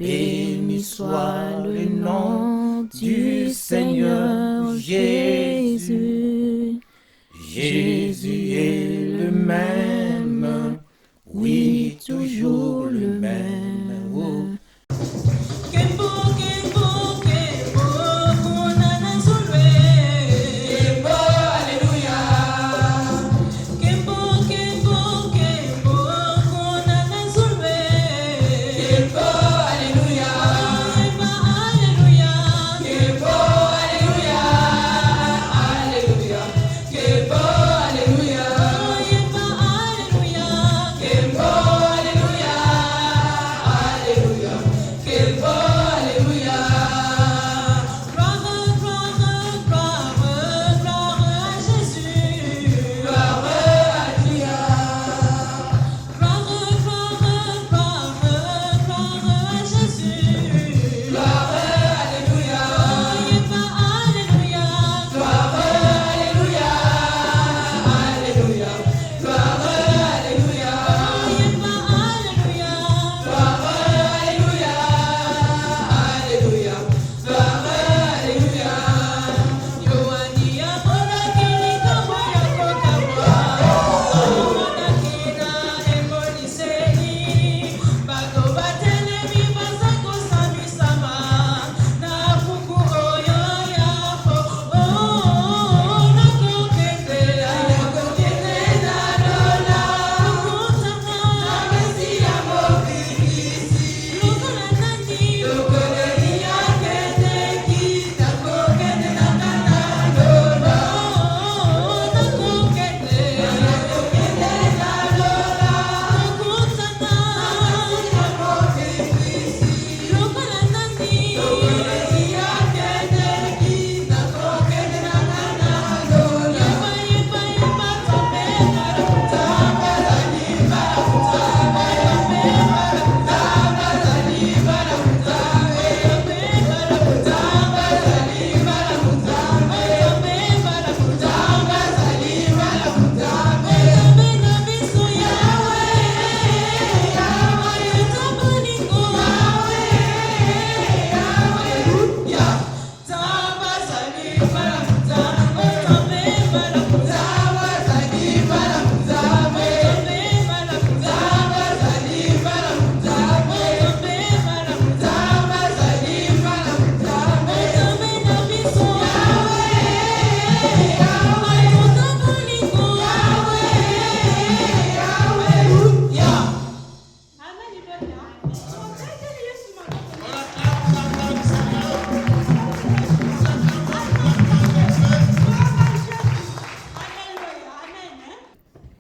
Béni soit le nom du Seigneur Jésus. Jésus est le même, oui, toujours le même. Oh.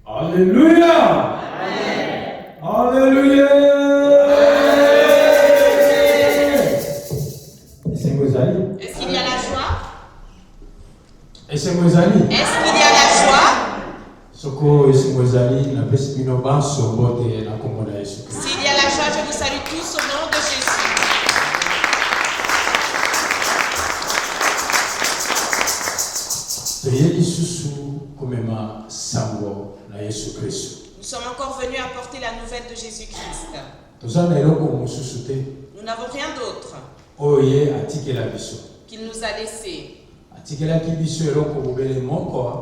Alléluia! Alléluia! Est-ce qu'il y a la joie? Est-ce qu'il y a la joie? S'il y a la joie, je vous salue tous au nom de Jésus. Nous sommes encore venus apporter la nouvelle de Jésus-Christ. Nous n'avons rien d'autre qu'il nous a laissé.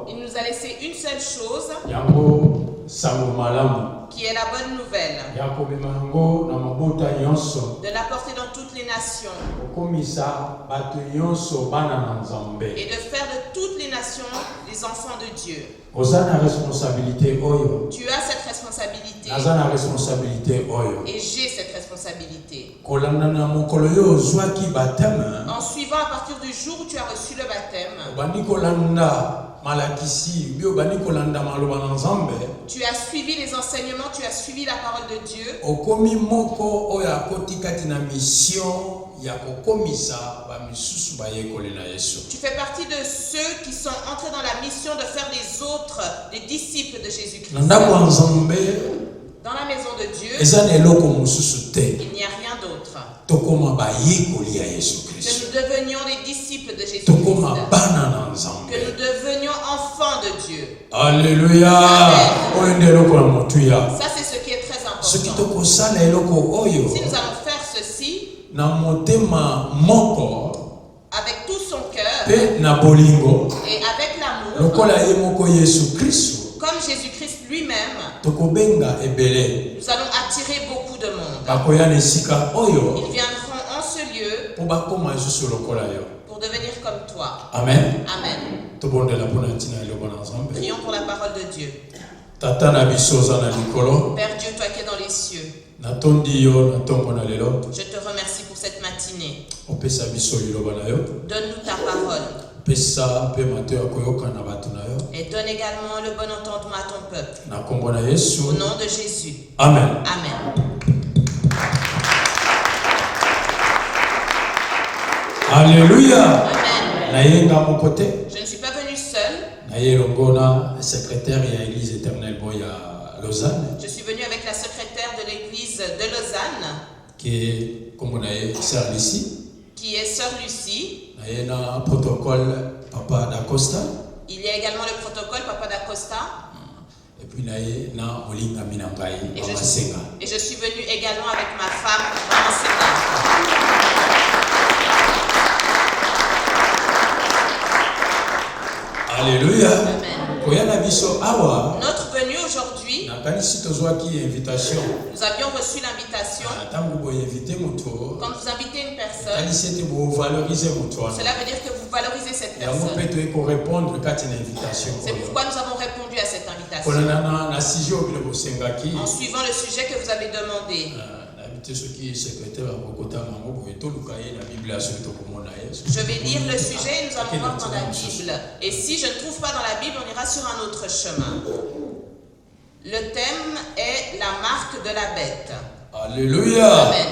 Il nous a laissé une seule chose qui est la bonne nouvelle, de l'apporter dans toutes les nations et de faire de toutes les nations les enfants de Dieu. Tu as cette responsabilité et j'ai cette responsabilité. En suivant à partir du jour où tu as reçu le baptême, tu as suivi les enseignements, tu as suivi la parole de Dieu. Tu fais partie de ceux qui sont entrés dans la mission de faire des autres des disciples de Jésus-Christ. Dans la maison de Dieu, il n'y a rien d'autre. Que nous devenions des disciples de Jésus-Christ. Que nous devenions enfants de Dieu. Alléluia. Ça, c'est ce qui est très important. Si nous allons faire ceci, na motema moko avec tout son cœur pe na bolingo et avec l'amour, lokola ye moko Yesu Kristo comme Jésus-Christ lui-même, tokobenga ebele nous allons attirer beaucoup de monde. bakoya na esika oyo Ils viendront en ce lieu po bakoma lisusu lokola yo. pour devenir comme toi. Amen. Amen. Tobondela mpona ntina eloko na nzambe. Prions pour la parole de Dieu. Tata na biso oza na likolo Père Dieu, toi qui es dans les cieux, natondi yo na ntongo na lelo je te remercie pour cette matinée. opesa biso liloba na yo Donne-nous ta parole opesa mpe mato ya koyoka na bato na yo et donne également le bon entendement à ton peuple. na nkombo na Yesu. Au nom de Jésus. Amen. Amen. Alléluia. Amen. nayenga moko te Je ne suis pas venu seul. naye elongo na secrétaire ya église éternelle boy ya Lausanne Je suis venu avec la secrétaire de l'église de Lausanne, ke nkombo na ye sœur Lucie, qui est sœur Lucie. naye na protocole papa d'Acosta Il y a également le protocole Papa d'Acosta. et puis naye na molingami na ngai Et mama Senga. je suis venu également avec ma femme, Maman Senga. Alléluia. Amen. koya na biso awa Notre venue aujourd'hui, nakanisi tozwaki invitation nous avions reçu l'invitation. ntango boinvite moto Quand vous invitez une personne, nakanisi ete bovalorize moto wana cela veut dire que vous valorisez cette yango mpe personne. toyei korépondre kati na invitation C'est oyo pourquoi nous avons répondu à cette invitation. kolanda na sujet oyo bile bosengaki En suivant le sujet que vous avez demandé. nayebi te soki secrétaire akokotanga yango boye toluka ye na biblia soki tokomona ye Je vais lire le sujet et nous allons voir dans la Bible. Et si je ne trouve pas dans la Bible, on ira sur un autre chemin. Le thème est la marque de la bête. Alléluia. Amen.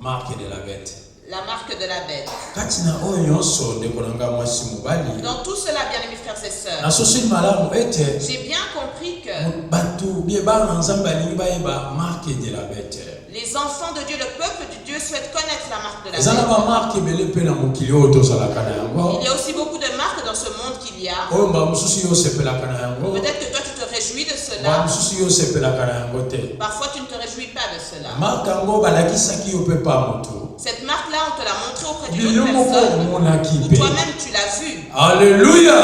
Marque de la bête. La marque de la bête. kati na oyo nyonso ndeko na ngai mwasi mobali Dans tout cela, bien-aimés frères et sœurs, nasosoli malamu ete j'ai bien compris que bato bie bana nzambe alingi bayeba marque de la bête les enfants de Dieu, le peuple de Dieu souhaite connaître la marque de la eza na bête. bamarke ebele mpe na mokili oyo tozalaka na yango Il y a aussi beaucoup de marques dans ce monde qu'il y a. oyo mbala mosusu yo osepelaka na yango Peut-être que toi tu te réjouis de mbala cela. mosusu yo osepelaka na yango te Parfois tu ne te réjouis pas de cela. marke yango balakisaki yo mpe pa moto Cette marque-là, on te l'a montrée auprès d'une bino autre moko personne. omonaki Ou mpe toi-même tu l'as vu. alleluya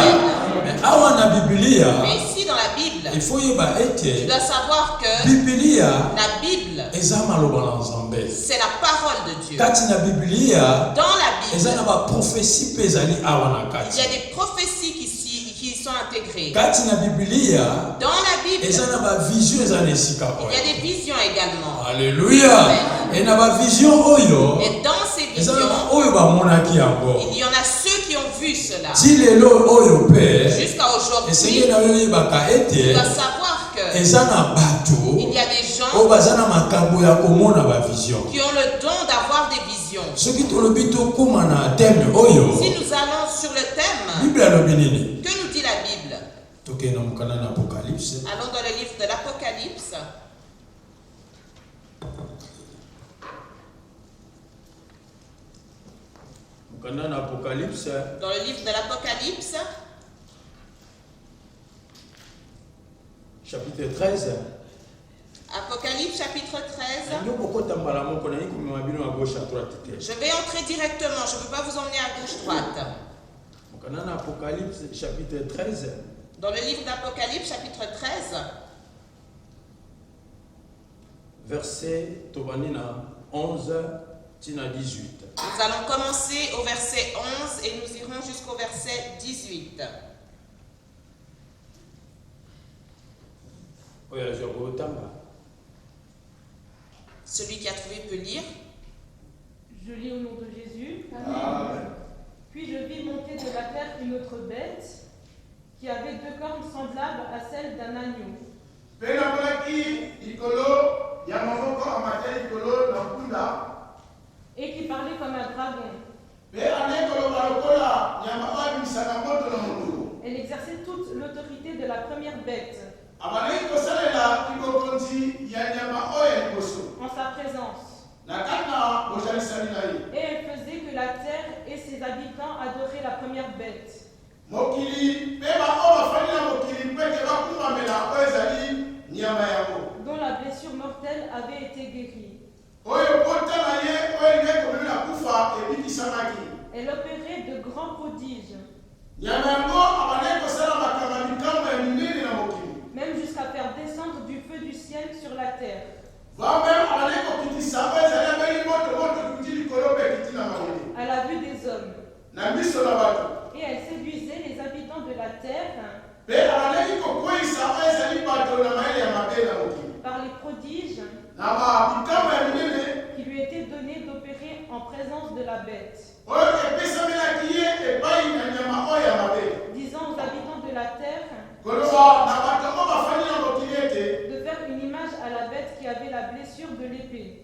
me awa na bibilia Mais ici dans la Bible, il faut yeba tu ete dois savoir que bibilia la Bible, eza maloba na nzambe c'est la parole de Dieu. kati na bibilia Dans la eza na Bible, baprofesi mpe ezali awa na il y a kati des prophéties qui sont intégrées. kati na bibilia Dans la Bible, eza na bavision eza na esika il y oyo a des visions également. alleluya e na bavision oyo Et dans ces eza na visions, oyo bamonaki yango il y en a ceux qui ont vu cela. ti lelo oyo mpe Jusqu'à aujourd'hui, esengeli na yo oyebaka tu ete dois savoir que eza na bato il y a des gens oyo baza na makambo ya komona bavision qui ont le don d'avoir des visions. soki tolobi tokóma na teme oyo Si nous allons sur le thème, bible alobi nini que nous dit la Bible? tokende na mokanda na apocalypse Allons dans le livre de l'Apocalypse. mokanda na apocalypse Dans le livre de l'Apocalypse, chapitre 13 Apocalypse chapitre 13. ndoko kota mbala moko nayi komema bino à gauche à droite te Je vais entrer directement, je ne peux pas vous emmener à gauche-droite. mokanda na apocalypse chapitre 13 Dans le livre d'Apocalypse chapitre 13, verset tobandi na 11 tina 18 nous allons commencer au verset 11 et nous irons jusqu'au verset 18. oyo azwa kotanga Celui qui a trouvé peut lire. Je lis au nom de Jésus. Amen. Puis je vis monter de la terre une autre bête qui avait deux cornes semblables à celles d'un agneau. Mpe namonaki likolo ya maboko amate likolo na mpunda Et qui parlait comme un dragon. mpe ane koloba lokola nyama oyo abimisaka moto na mokulu Elle exerçait toute l'autorité de la première bête abandaki kosalela libokonzi ya nyama oyo ya liboso en sa présence. na kati na bozalisani na ye Et elle faisait que la terre et ses habitants adoraient la première bête. mokili mpe baoyo bafandi na mokili mpe ke bakumbamela oyo ezali nyama yango Dont la blessure mortelle avait été guérie. oyo kota na ye elle opérait de grands prodiges, même jusqu'à faire descendre du feu du ciel sur la terre. À la vue des hommes. Et elle séduisait les habitants de la terre par les prodiges qui lui étaient donnés d'opérer en présence de la bête, disant aux habitants de la terre de faire une image à la bête qui avait la blessure de l'épée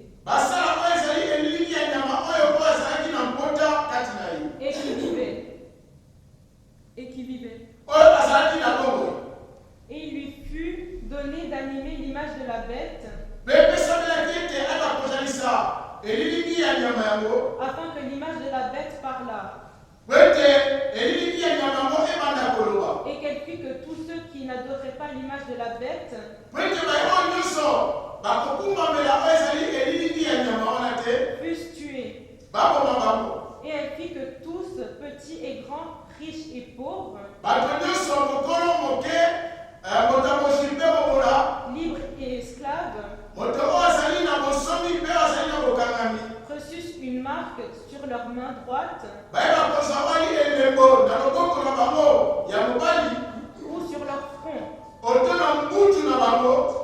et qui vivait. Et il lui fut donné d'animer l'image de la bête afin que l'image de la bête parlât. Et qu'elle fit que tous ceux qui n'adoraient pas l'image de la bête fussent tués. Et elle fit que tous, petits et grands, riches et pauvres, libres et esclaves, reçussent une marque sur leur main droite ou sur leur front,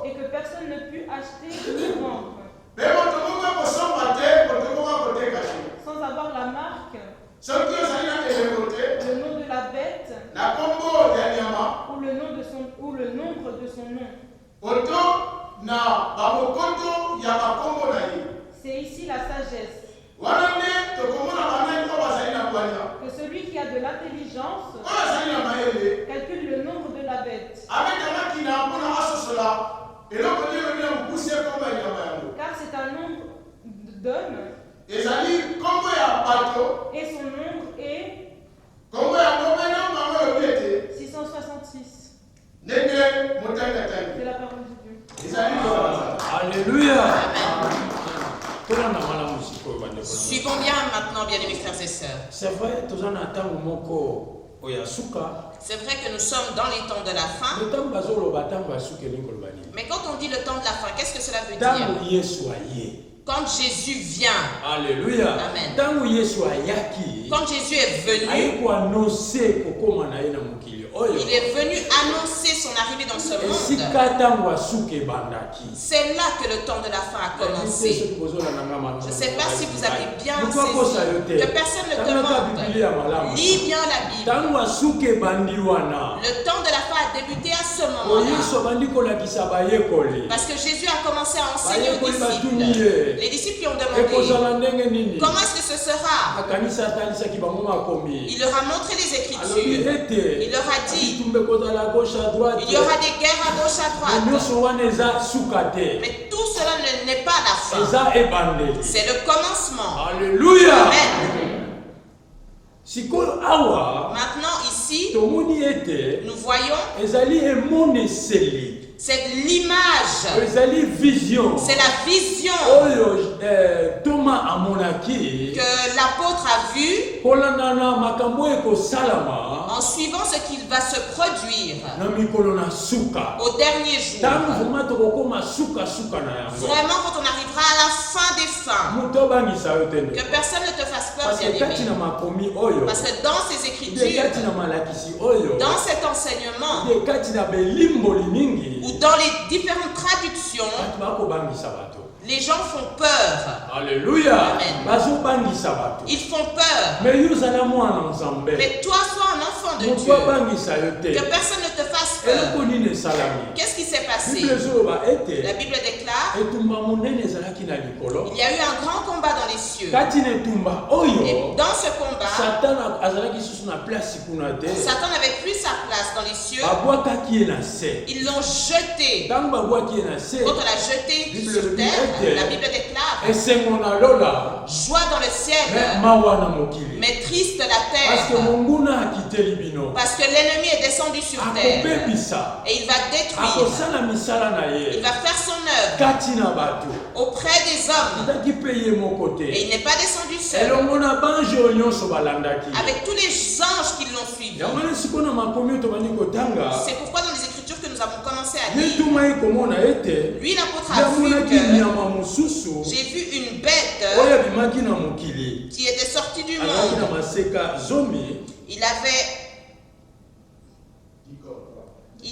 et que personne ne put acheter ni vendre sans avoir la marque, le nom de la bête ou le nombre de son nom. C'est ici la sagesse. Que celui qui a de l'intelligence calcule le nombre de la bête. Car c'est un nombre d'hommes et son nombre est 666. C'est la parole de Dieu. Alléluia. Suivons bien maintenant, bien-aimés frères et sœurs. C'est vrai, C'est vrai que nous sommes dans les temps de la fin. Mais quand on dit le temps de la fin, qu'est-ce que cela veut dire? Quand Jésus vient. Alléluia. Amen. Quand Jésus est venu, il est venu annoncer son arrivée dans ce monde. C'est là que le temps de la fin a commencé. Je ne sais pas si vous avez bien saisi. Que personne ne demande. Lis bien la Bible. Le temps de la fin a débuté à ce moment-là. Parce que Jésus a commencé à enseigner aux disciples. Les disciples lui ont demandé comment est-ce que ce sera. Il leur a montré les Écritures. Il leur a dit il y aura des guerres à gauche à droite. Mais tout cela n'est pas la fin. C'est le commencement. Alléluia. Amen. Maintenant ici, nous voyons c'est l'image, c'est la vision que l'apôtre a vue en suivant ce qu'il va se produire au dernier jour. Vraiment, quand on arrivera à la fin des fins, que personne ne te fasse peur, bien-aimé. Parce que dans ces écritures, dans cet enseignement, ou dans les différentes traductions, les gens font peur. Alléluia. Amen. Ils font peur. Mais toi, sois un enfant de Dieu. Que personne ne te fasse peur. Qu'est-ce qui s'est passé? La Bible déclare il y a eu un grand combat dans les cieux. Et dans ce combat, Satan n'avait plus sa place dans les cieux. Ils l'ont jeté. Quand on l'a jeté sur terre, la Bible déclare joie dans le ciel, mais triste la terre. Parce que l'ennemi est descendu sur terre. Et il va détruire. Il va faire son œuvre auprès des hommes. Et il n'est n'est pas descendu seul. Avec tous les anges qui l'ont suivi. C'est pourquoi dans les Écritures que nous avons commencé à lire, lui l'apôtre a vu que j'ai vu une bête qui était sortie du monde. Il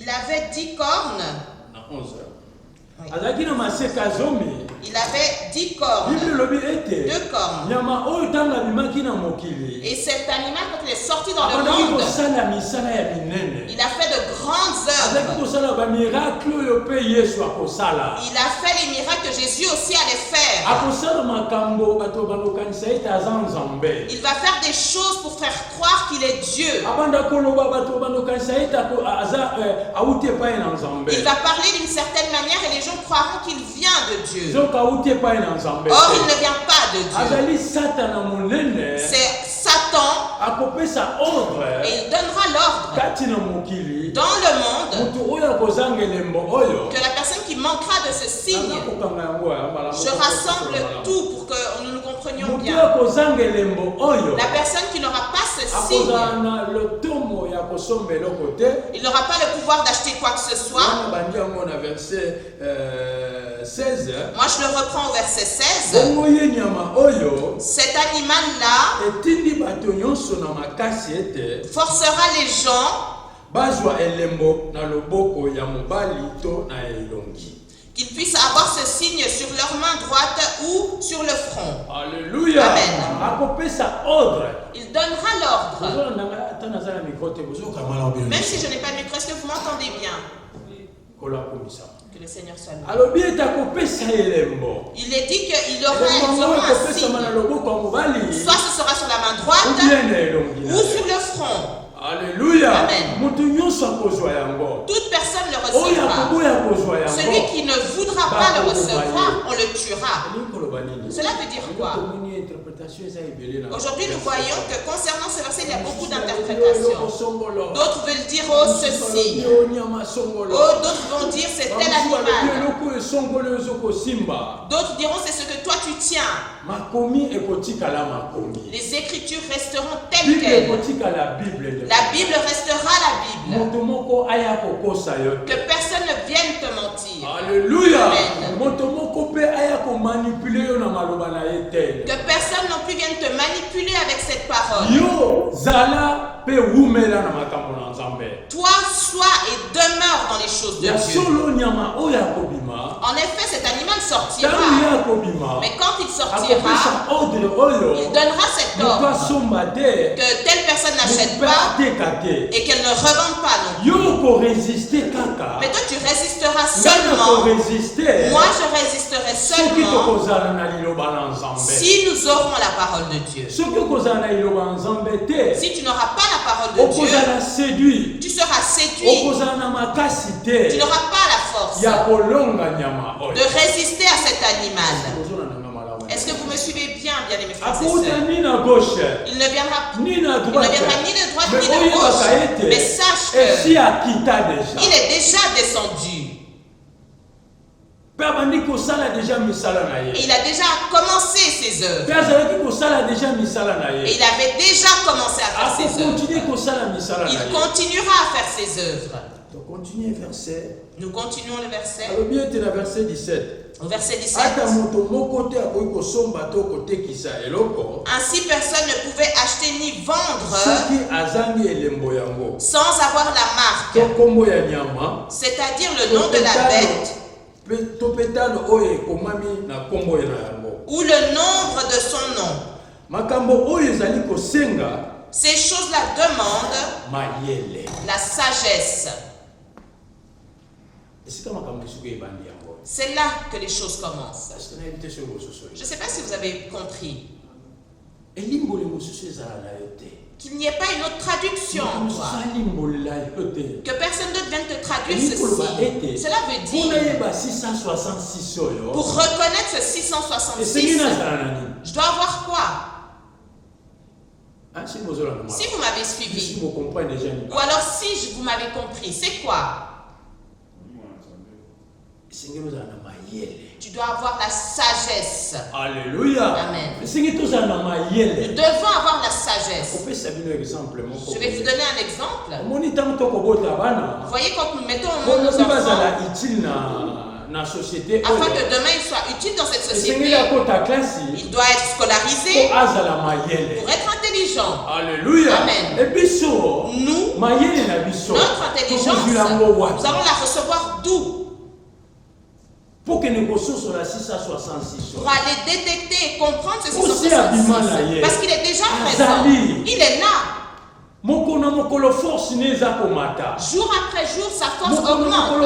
avait 10 cornes. Oui. Il avait 10 cornes, 2 cornes. Et cet animal, quand il est sorti dans le monde, il a fait de grandes œuvres. Il a fait les miracles que Jésus aussi allait faire. Il va faire des choses pour faire croire qu'il est Dieu. Il va parler d'une certaine manière et les gens croiront qu'il vient de Dieu. Or, il ne vient pas de Dieu. C'est Satan. Et il donnera l'ordre dans le monde que la personne qui manquera de ce signe, je rassemble tout pour que nous nous comprenions bien. La personne qui n'aura pas ce signe, il n'aura pas le pouvoir d'acheter quoi que ce soit. Moi je le reprends au verset 16. Cet animal-là forcera les gens qu'ils puissent avoir ce signe sur leur main droite ou sur le front. Alléluia. Amen. Il donnera l'ordre. Même si je n'ai pas de micro, est-ce que vous m'entendez bien? Que le Seigneur soit loué. Il est dit qu'ils auront un signe. Soit ce sera sur la main droite ou sur le front. Alléluia. Amen. Toute personne le recevra. Celui qui ne voudra pas le recevoir, on le tuera. Cela veut dire quoi? Aujourd'hui, nous voyons que concernant ce verset, il y a beaucoup d'interprétations. D'autres veulent dire oh ceci. Oh, d'autres vont dire c'est tel animal. D'autres diront c'est ce que toi tu tiens. Les Écritures resteront telles quelles. La Bible restera la Bible. Que personne ne vienne te mentir. Alléluia. Amen. Que personne non plus vienne te manipuler avec cette parole. Toi, sois et demeure dans les choses de Dieu. En effet, cet animal sortira. Mais quand il sortira, il donnera cet ordre que telle personne n'achète pas et qu'elle ne revende pas non plus. Mais toi, tu résisteras seulement. Moi, je résisterai seulement si nous aurons la parole de Dieu. Si tu n'auras pas la parole de Dieu, tu seras séduit. Tu n'auras pas la force de résister à cet animal. Est-ce que vous me suivez bien, bien-aimés frères et sœurs? Il ne viendra ni de droite ni de gauche. Mais sache qu'il est déjà descendu. Et il a déjà commencé ses œuvres. Et il avait déjà commencé à faire ses œuvres. Il continuera à faire ses œuvres. Nous continuons le verset. Au verset 17. Ainsi personne ne pouvait acheter ni vendre sans avoir la marque, c'est-à-dire le nom de la bête ou le nombre de son nom. Ces choses-là demandent la sagesse. C'est là que les choses commencent. Je ne sais pas si vous avez compris. Qu'il n'y ait pas une autre traduction. Que personne d'autre vienne te traduire ceci. Cela veut dire, pour reconnaître ce 666, je dois avoir quoi? Si vous m'avez suivi, ou alors si vous m'avez compris, c'est quoi? Tu dois avoir la sagesse. Alléluia. Amen. Nous devons avoir la sagesse. Je vais vous donner un exemple. Vous voyez, quand nous mettons au monde nos enfants, afin que demain il soit utile dans cette société, il doit être scolarisé pour être intelligent. Alléluia. Amen. Nous, notre intelligence, nous allons la recevoir d'où? Pour que nous sur la 666. Pour aller détecter et comprendre ce 666. Parce qu'il est déjà présent. Il est là. Jour après jour, sa force augmente.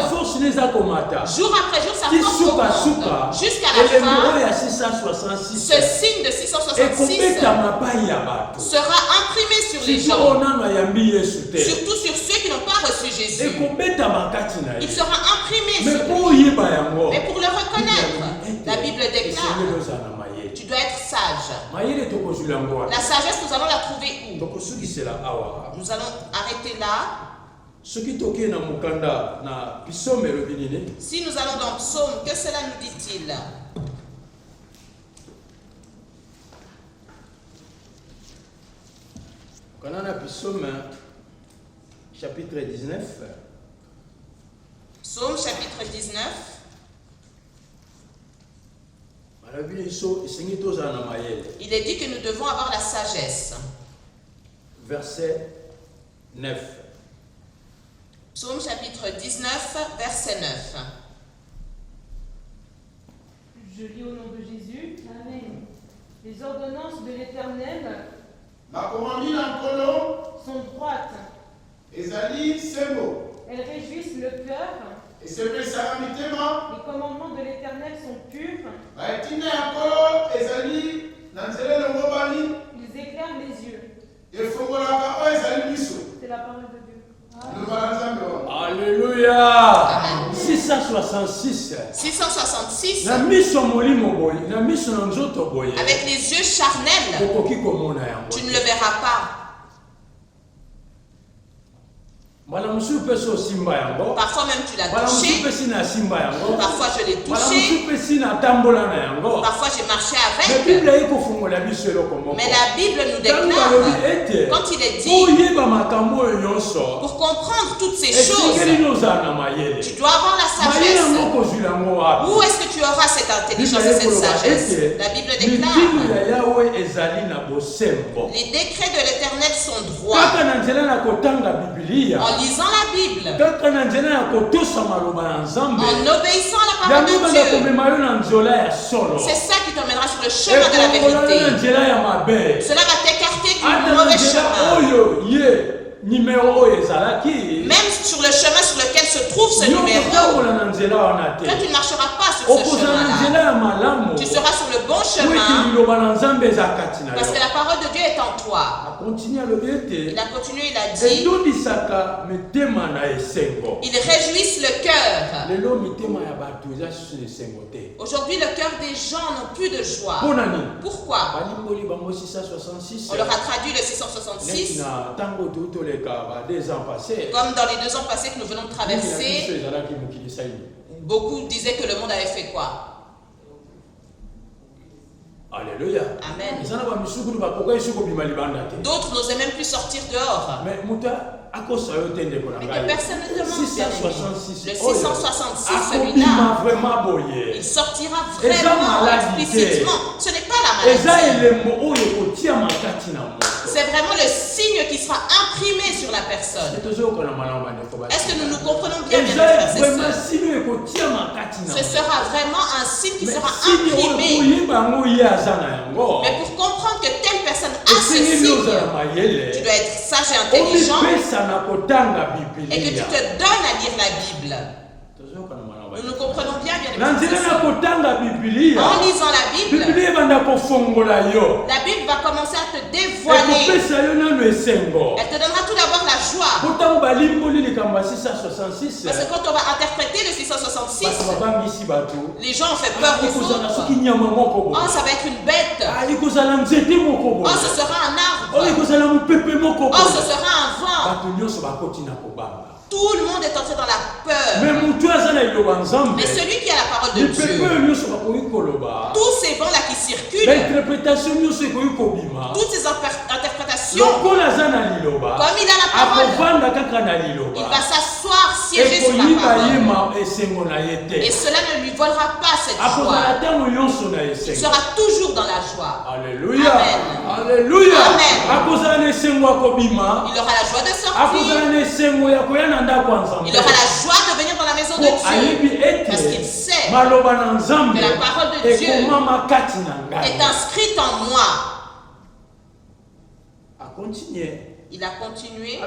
Jour après jour, sa force augmente. Jusqu'à la fin, ce signe de 666 sera imprimé sur les gens. Surtout sur ceux qui n'ont pas reçu Jésus. Il sera imprimé sur lui. Mais pour le reconnaître, la Bible déclare: tu dois être sage. La sagesse, nous allons la trouver où? Nous allons arrêter là. Si nous allons dans Psaume, que cela nous dit-il? Psaume chapitre 19. Psaume chapitre 19. Il est dit que nous devons avoir la sagesse. Verset 9. Psaume chapitre 19, verset 9. Je lis au nom de Jésus. Amen. Les ordonnances de l'Éternel sont droites. Elles réjouissent le cœur. Les commandements de l'Éternel sont purs. Ils éclairent les yeux. C'est la parole de Dieu. Alléluia. 666. 666. Avec les yeux charnels, tu ne le verras pas. Parfois même tu l'as touché. Parfois je l'ai touché. Parfois j'ai marché avec. Mais la Bible nous déclare, quand il est dit, pour comprendre toutes ces choses, tu dois avoir la sagesse. Où est-ce que tu auras cette intelligence et cette sagesse? La Bible déclare, les décrets de l'Éternel sont droits. En lisant la Bible, en obéissant à la parole de Dieu, c'est ça qui t'emmènera sur le chemin de la vérité. Cela va t'écarter du mauvais chemin. Même sur le chemin sur lequel se trouve ce numéro, toi tu ne marcheras pas sur ce chemin-là. Tu seras sur le bon chemin parce que la parole de Dieu est en toi. Il a continué, il a dit, ils réjouissent le cœur. Aujourd'hui, le cœur des gens n'ont plus de joie. Pourquoi? On leur a traduit le 666. Comme dans les 2 ans passés que nous venons de traverser, beaucoup disaient que le monde avait fait quoi? Alléluia. Amen. D'autres n'osaient même plus sortir dehors. Mais que personne ne demande. Le 666, celui-là, il sortira vraiment explicitement. Ce n'est pas la maladie. C'est vraiment le signe qui sera imprimé sur la personne. Est-ce que nous nous comprenons bien, bien frères et sœurs? Ce sera vraiment un signe qui sera imprimé. Mais pour comprendre que telle personne a ce signe, tu dois être sage et intelligent et que tu te donnes à lire la Bible. Nous nous comprenons bien, bien en lisant la Bible, la Bible va commencer à te dévoiler. Elle te donnera tout d'abord la joie. Parce que quand on va interpréter le 666, les gens ont fait peur aux autres. Oh, ça va être une bête. Oh, ce sera un arbre. Oh, ce sera un vent. Tout le monde est entré dans la peur. Mais celui qui a la parole de Dieu, tous ces vents-là qui circulent, toutes ces interprétations, comme il a la parole, il va s'asseoir, siéger sur la parole. Et cela ne lui volera pas cette joie. Il sera toujours dans la joie. Alléluia. Amen. Alléluia. Amen. Il aura la joie de sortir. Il aura la joie de venir dans la maison de Dieu. Parce qu'il sait que la parole de Dieu est inscrite en moi. Il a continué.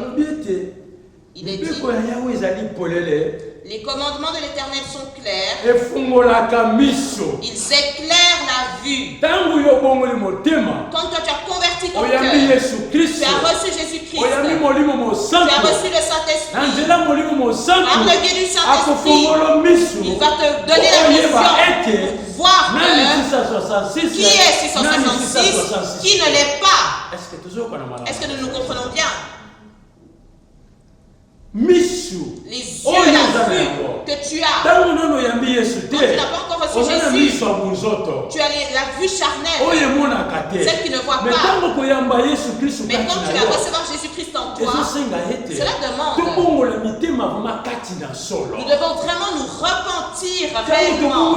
Il est dit, les commandements de l'Éternel sont clairs. Ils éclairent la vue. Quand toi tu as converti ton cœur, tu as reçu Jésus-Christ, tu as reçu le Saint-Esprit. Par le biais du Saint-Esprit, il va te donner la vision pour voir qui est 666, qui ne l'est pas. Est-ce que nous nous comprenons bien? Les yeux, la vue que tu as, quand tu n'as pas encore reçu Jésus, tu as la vue charnelle, celle qui ne voit pas. Mais quand tu vas recevoir Jésus-Christ en toi, cela demande, nous devons vraiment nous repentir réellement.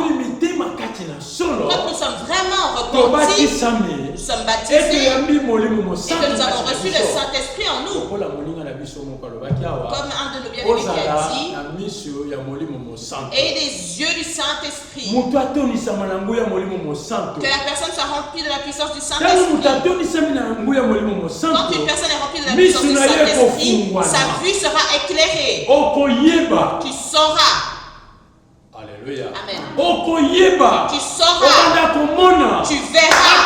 Quand nous sommes vraiment repentis, nous sommes baptisés et que nous avons reçu le Saint-Esprit en nous. Comme un de nos bien-aimés qui a dit, et des yeux du Saint-Esprit, que la personne soit remplie de la puissance du Saint-Esprit. Quand une personne est remplie de la puissance du Saint-Esprit, sa vue sera éclairée. Tu sauras. Alléluia. Amen. Tu sauras. Tu verras.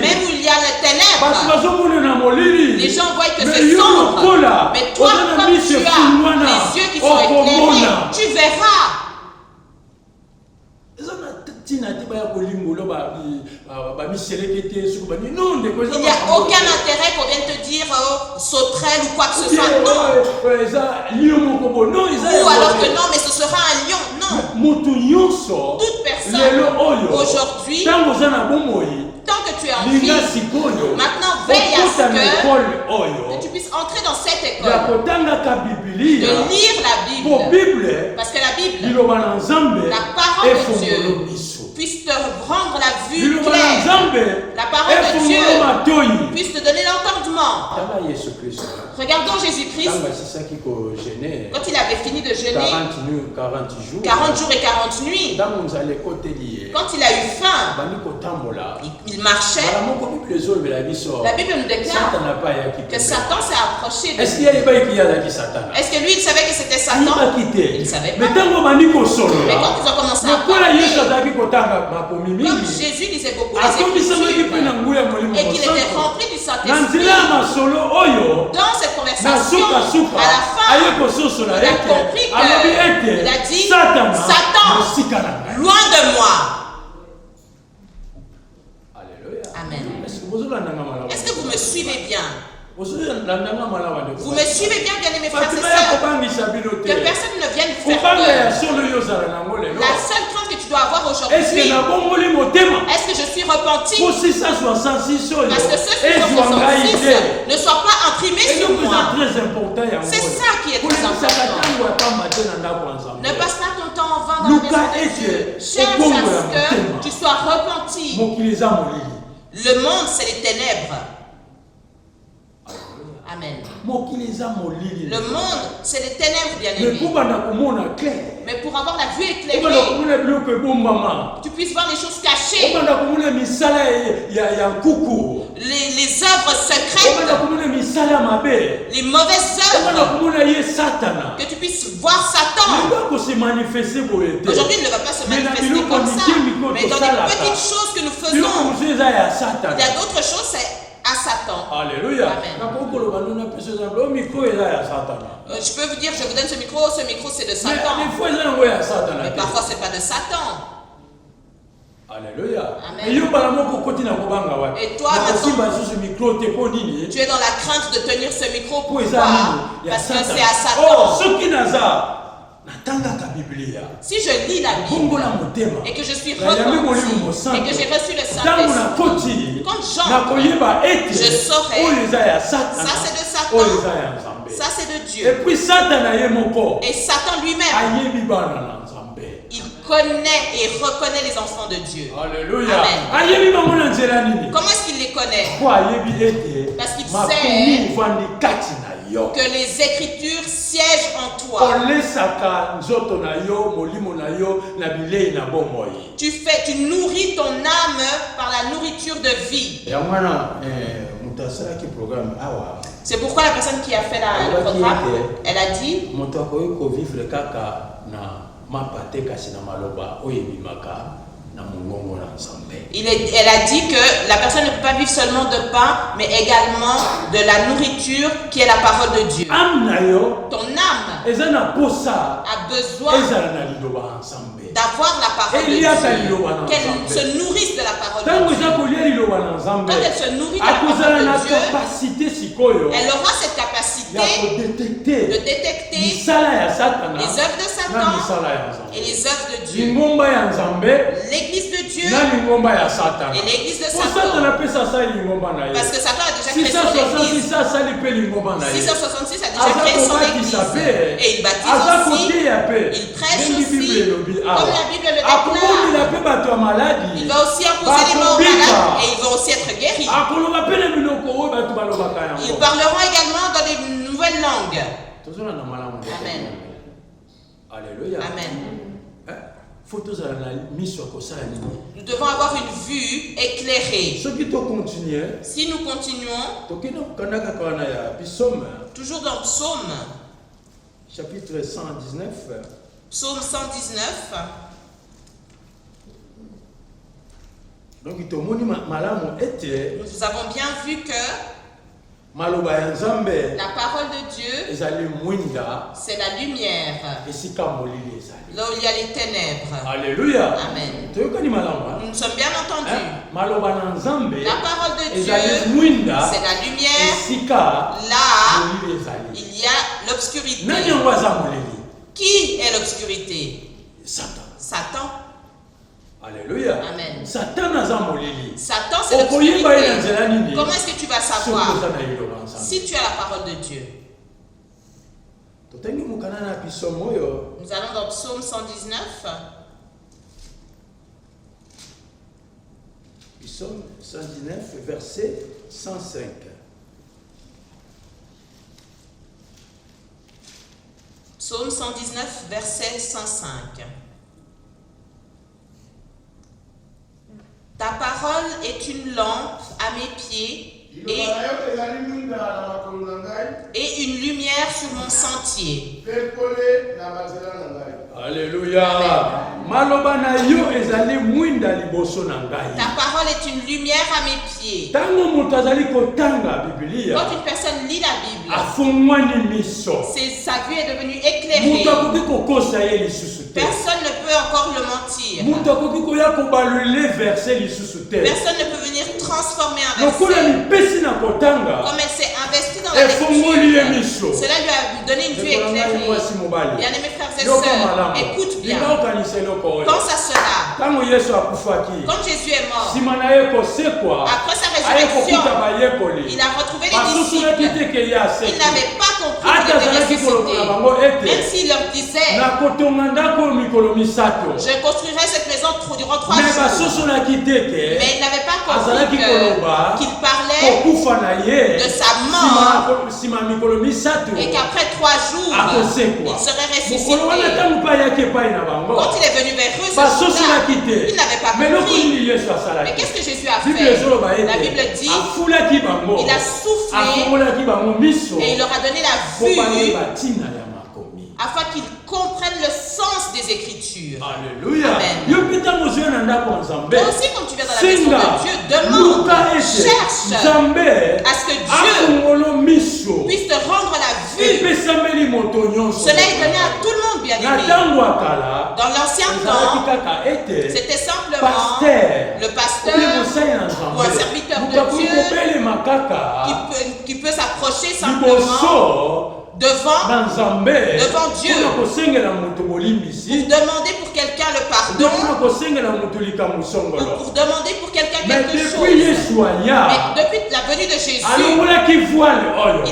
Même où il y a les ténèbres, les gens voient que c'est sombre. Mais toi, comme tu as les yeux qui sont éclairés, tu verras. Il n'y a aucun intérêt qu'on vienne te dire sauterelle ou quoi que ce soit. Non. Ou alors que non, mais ce sera un lion. Non. Toute personne aujourd'hui, tant que tu es en vie, maintenant veille à ce que tu puisses entrer dans cette école, de lire la Bible, parce que la Bible, la parole de Dieu, puisse te rendre la vue claire. La parole de Dieu puisse te donner l'entendement. Regardons Jésus-Christ, quand il avait fini de jeûner 40 jours et 40 nuits, quand il a eu faim, il marchait. La Bible nous déclare que Satan s'est approché de lui. Est-ce que lui il savait que c'était Satan? Il ne savait pas. Mais quand ils ont commencé à parler, comme Jésus lisait beaucoup les Écritures et qu'il était rempli du Saint-Esprit, dans cette conversation, à la fin, il a compris qu'il a dit, Satan, loin de moi. Amen. Est-ce que vous me suivez bien? Vous me suivez bien, bien-aimés frères et sœurs? Que personne ne vienne faire peur. La seule crainte que tu dois avoir aujourd'hui, est-ce que je suis repenti? Parce que ceux qui sont 66 ne soient pas imprimés sur moi. C'est ça qui est très important. Ne passe pas ton temps en vain dans la maison de Dieu. Cherche à ce que tu sois repenti. Le monde, c'est les ténèbres. Amen. Le monde, c'est les ténèbres, bien-aimés. Mais pour avoir la vue éclairée, tu puisses voir les choses cachées, les œuvres secrètes, les mauvaises œuvres, que tu puisses voir Satan. Aujourd'hui, il ne va pas se manifester comme ça, mais dans les petites choses que nous faisons, il y a d'autres choses, c'est à Satan. Alléluia. Amen. Je peux vous dire, je vous donne ce micro c'est de Satan. Mais parfois c'est pas de Satan. Alléluia. Amen. Et toi, tu es dans la crainte de tenir ce micro. Pourquoi? Parce que c'est à Oh, Satan. Si je lis la Bible et que je suis repenti et que j'ai reçu le Saint-Esprit, quand j'entre, je saurai ça c'est de Satan, ça c'est de Dieu. Et puis Satan Et Satan lui-même, il connaît et reconnaît les enfants de Dieu. Alléluia. Amen. Comment est-ce qu'il les connaît? Parce qu'il sait que les Écritures siègent en toi. Tu nourris ton âme par la nourriture de vie. C'est pourquoi la personne qui a fait le programme, elle a dit elle a dit que la personne ne peut pas vivre seulement de pain, mais également de la nourriture qui est la parole de Dieu. Ton âme a besoin d'avoir la parole de Dieu, qu'elle se nourrisse de la parole de Dieu. Quand elle se nourrit de la parole de Dieu, elle aura cette capacité de détecter les œuvres de Satan et les œuvres de Dieu. L'église de Dieu et l'église de Satan. Parce que Satan a déjà créé son église. 666 a déjà créé son église. Et il baptise aussi, il prêche aussi. Comme la Bible le déclare, il va aussi imposer les mains aux malades et ils vont aussi être guéris. Ils parleront également dans des nouvelles langues. Amen. Alléluia. Amen. Nous devons avoir une vue éclairée. Si nous continuons, toujours dans Psaume, chapitre 119. Psaume 119. Donc, nous avons bien vu que la parole de Dieu, c'est la lumière. Là où il y a les ténèbres. Alléluia. Amen. Nous nous sommes bien entendus. La parole de Dieu, c'est la lumière. Là, il y a l'obscurité. Qui est l'obscurité? Satan. Alléluia. Amen. Satan c'est l'obscurité. Comment est-ce que tu vas savoir si tu as la parole de Dieu? Nous allons dans Psaume 119. Psaume 119, verset 105. Psaume 119, verset 105. Ta parole est une lampe à mes pieds et une lumière sur mon sentier. Alléluia. Ta parole est une lumière à mes pieds. Quand une personne lit la Bible, sa vue est devenue éclairée. Personne ne peut encore le mentir. Personne ne peut venir transformer un verset. Comme elle s'est investie dans la lecture, cela lui a donné une vue éclairée. Bien-aimés frères et sœurs, écoute bien. Pense à cela. Quand Jésus est mort, après sa résurrection, il a retrouvé les disciples. Il n'avait pas compris qu'il était ressuscité. Même s'il leur disait, je construirai cette maison durant 3 jours. Mais il n'avait pas compris qu'il parlait de sa mort et qu'après 3 jours, il serait ressuscité. Quand il est venu vers eux, il n'avait pas compris. Mais qu'est-ce que Jésus a fait? La Bible dit, il a soufflé et il leur a donné la vue afin qu'ils comprennent le sens des Écritures. Alléluia. Amen. Toi aussi, quand tu viens dans la maison de Dieu, demande, cherche à ce que Dieu puisse te rendre la vue. Cela est donné à tout le monde, bien-aimés. Dans l'ancien temps, c'était simplement le pasteur ou un serviteur de Dieu qui peut s'approcher simplement devant Dieu pour demander pour quelqu'un le pardon ou pour demander pour quelqu'un quelque chose. Mais depuis la venue de Jésus, il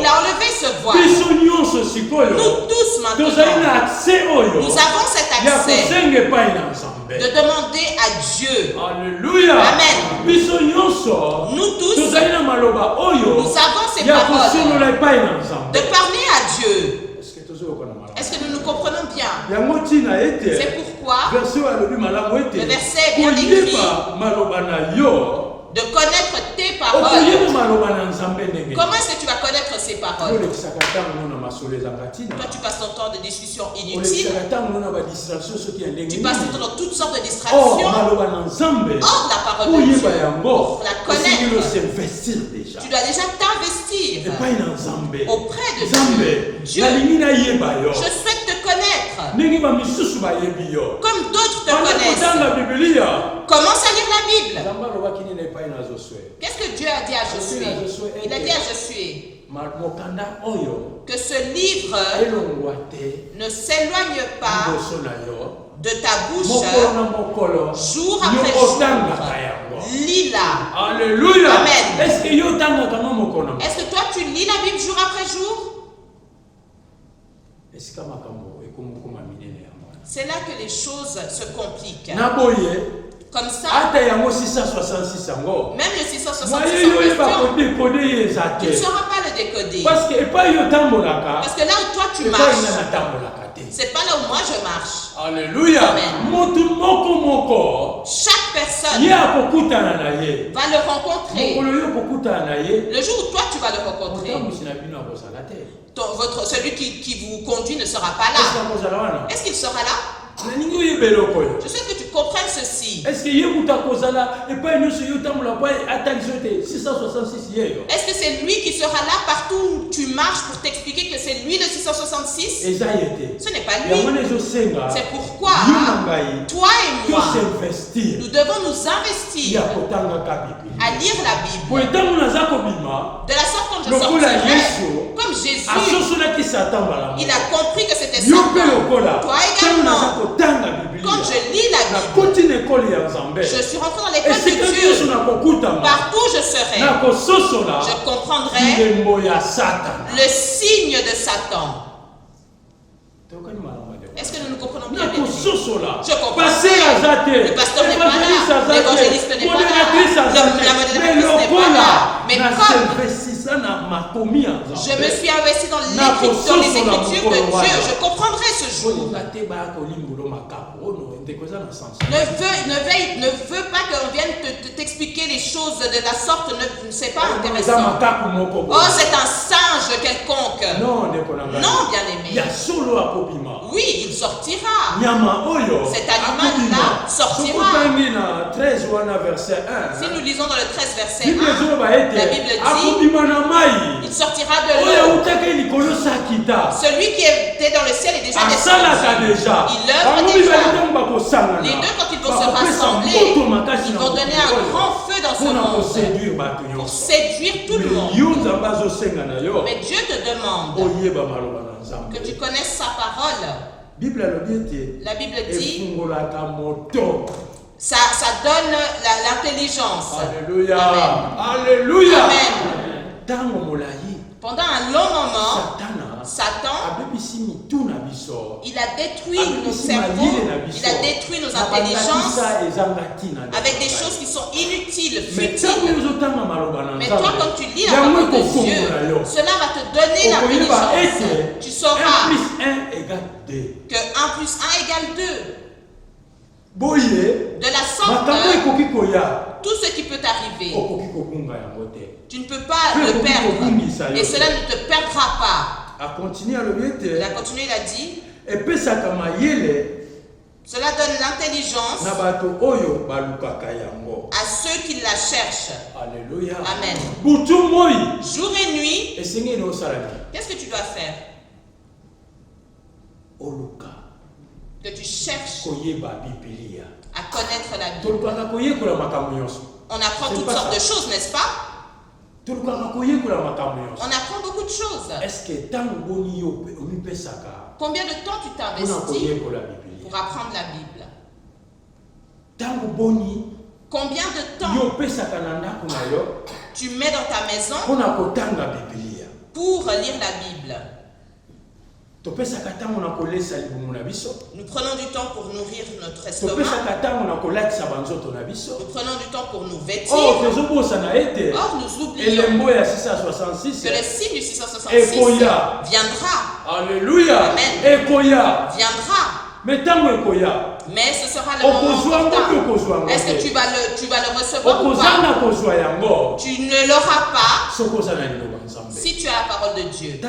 a enlevé ce voile. Nous tous maintenant, nous avons cet accès de demander à Dieu. Alléluia. Amen. Nous tous, nous avons ces paroles de parler à Dieu. Est-ce que nous nous comprenons bien? C'est pourquoi le verset est bien écrit de connaître tes paroles. Comment est-ce que tu vas connaître ces paroles? Toi, tu passes ton temps de discussion inutile. Tu passes ton temps dans toutes sortes de distractions. Or, la parole de Dieu, pour la connaître, tu dois déjà t'investir auprès de Dieu. Je souhaite te connaître comme d'autres te connaissent. Commence à lire la Bible. Qu'est-ce que Dieu a dit à Josué? Il a dit à Josué que ce livre ne s'éloigne pas de ta bouche jour après jour. Lis-la. Alléluia. Amen. Est-ce que toi tu lis la Bible jour après jour? C'est là que les choses se compliquent. Comme ça, même le 666, tu ne sauras pas le décoder. Parce que là où toi tu marches, c'est pas là où moi je marche. Alléluia. Amen. Chaque personne va le rencontrer. Le jour où toi tu vas le rencontrer, celui qui vous conduit ne sera pas là. Est-ce qu'il sera là? Je souhaite que tu comprennes ceci. Est-ce que c'est lui qui sera là partout où tu marches pour t'expliquer que c'est lui le 666? Ce n'est pas lui. C'est pourquoi toi et moi, nous devons nous investir à lire la Bible. De la sorte quand je sortirai, comme Jésus, il a compris que c'était Satan. Toi également. Quand je lis la Bible, je suis rentré dans l'école de Dieu. Partout où je serai, je comprendrai le signe de Satan. Est-ce que nous nous comprenons bien? Je comprends. Le pasteur n'est pas là, l'évangéliste n'est pas là, la modératrice n'est pas là. Mais comme je me suis investi dans les écritures de Dieu, je comprendrai ce jour. Ne veux pas qu'on vienne t'expliquer les choses de la sorte, c'est pas intéressant. Oh, c'est un singe quelconque. Non, bien-aimé. Oui, il sortira. Cet animal-là sortira. Si nous lisons dans le 13 verset 1, la Bible dit, il sortira de l'eau. Celui qui était dans le ciel est déjà descendu. Il œuvre déjà. Les deux, quand ils vont se rassembler, ils vont donner un grand feu dans ce monde pour séduire tout le monde. Mais Dieu te demande que tu connaisses sa parole. La Bible dit, ça donne l'intelligence. Alléluia. Amen. Alléluia. Amen. Pendant un long moment, Satan, il a détruit nos cerveaux, il a détruit nos intelligences avec des choses qui sont inutiles, futiles. Mais toi, quand tu lis la parole de Dieu, cela va te donner l'intelligence. Tu sauras que 1 plus 1 égale 2. De la sorte, tout ce qui peut t'arriver, tu ne peux pas le perdre. Et cela ne te perdra pas. Il a continué, il a dit, cela donne l'intelligence à ceux qui la cherchent. Alléluia. Amen. Jour et nuit, qu'est-ce que tu dois faire? que tu cherches à connaître la Bible. On apprend toutes sortes de choses, n'est-ce pas? On apprend beaucoup de choses. Combien de temps tu t'investis pour apprendre la Bible? Combien de temps tu mets dans ta maison pour lire la Bible? Nous prenons du temps pour nourrir notre estomac. Nous prenons du temps pour nous vêtir. Or, nous oublions que le signe du 666 viendra. Alléluia. Amen. Viendra. Mais ce sera le moment important. Est-ce que tu vas le recevoir ou pas? Tu ne l'auras pas si tu as la parole de Dieu.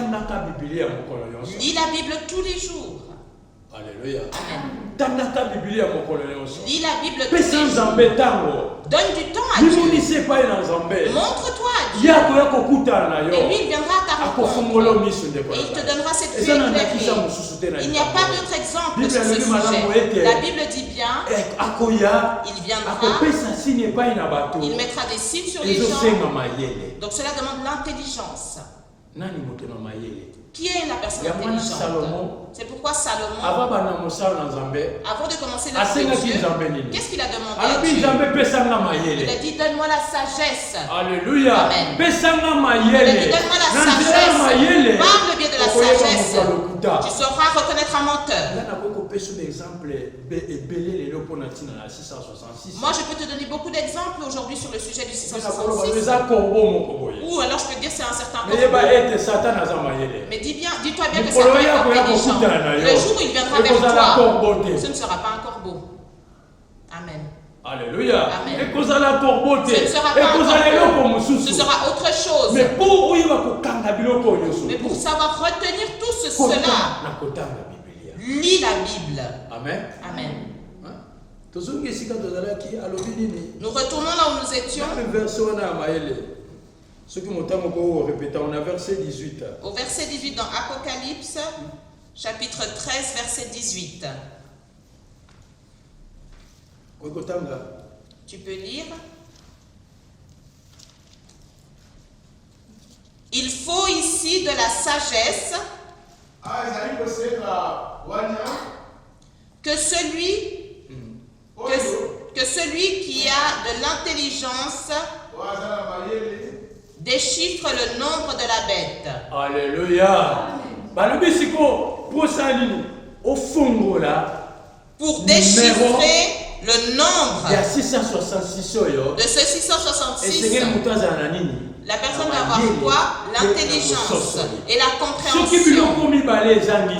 Lis la Bible tous les jours. Alléluia. Amen. Lis la Bible tous les jours. Donne du temps à Dieu. Montre-toi à Dieu. Et lui, il viendra à ta rencontre. Et il te donnera cette vue éclairée. Il n'y a pas d'autre exemple sur ce sujet. La Bible dit bien, il viendra, il mettra des signes sur les gens. Donc cela demande l'intelligence. Qui est la personne intelligente? C'est pourquoi Salomon, avant de commencer l'œuvre de Dieu, qu'est-ce qu'il a demandé à Dieu? Il a dit, donne-moi la sagesse. Alléluia. Amen. Il a dit, donne-moi la sagesse. Par le biais de la sagesse, tu sauras reconnaître un menteur. Moi, je peux te donner beaucoup d'exemples aujourd'hui sur le sujet du 666. Ou alors je peux te dire c'est un certain corbeau. Mais dis-toi bien que Satan est intelligent. Le jour où il viendra vers toi, ce ne sera pas un corbeau. Amen. Alléluia. Amen. Ce ne sera pas un corbeau. Ce sera autre chose. Mais pour savoir retenir tout cela, lis la Bible. Amen. Amen. Nous retournons là où nous étions. On a verset 18. Au verset 18 dans Apocalypse, chapitre 13, verset 18. Tu peux lire. Il faut ici de la sagesse que celui qui a de l'intelligence déchiffre le nombre de la bête. Alléluia. Pour déchiffrer le nombre de ce 666, la personne va avoir quoi? L'intelligence et la compréhension.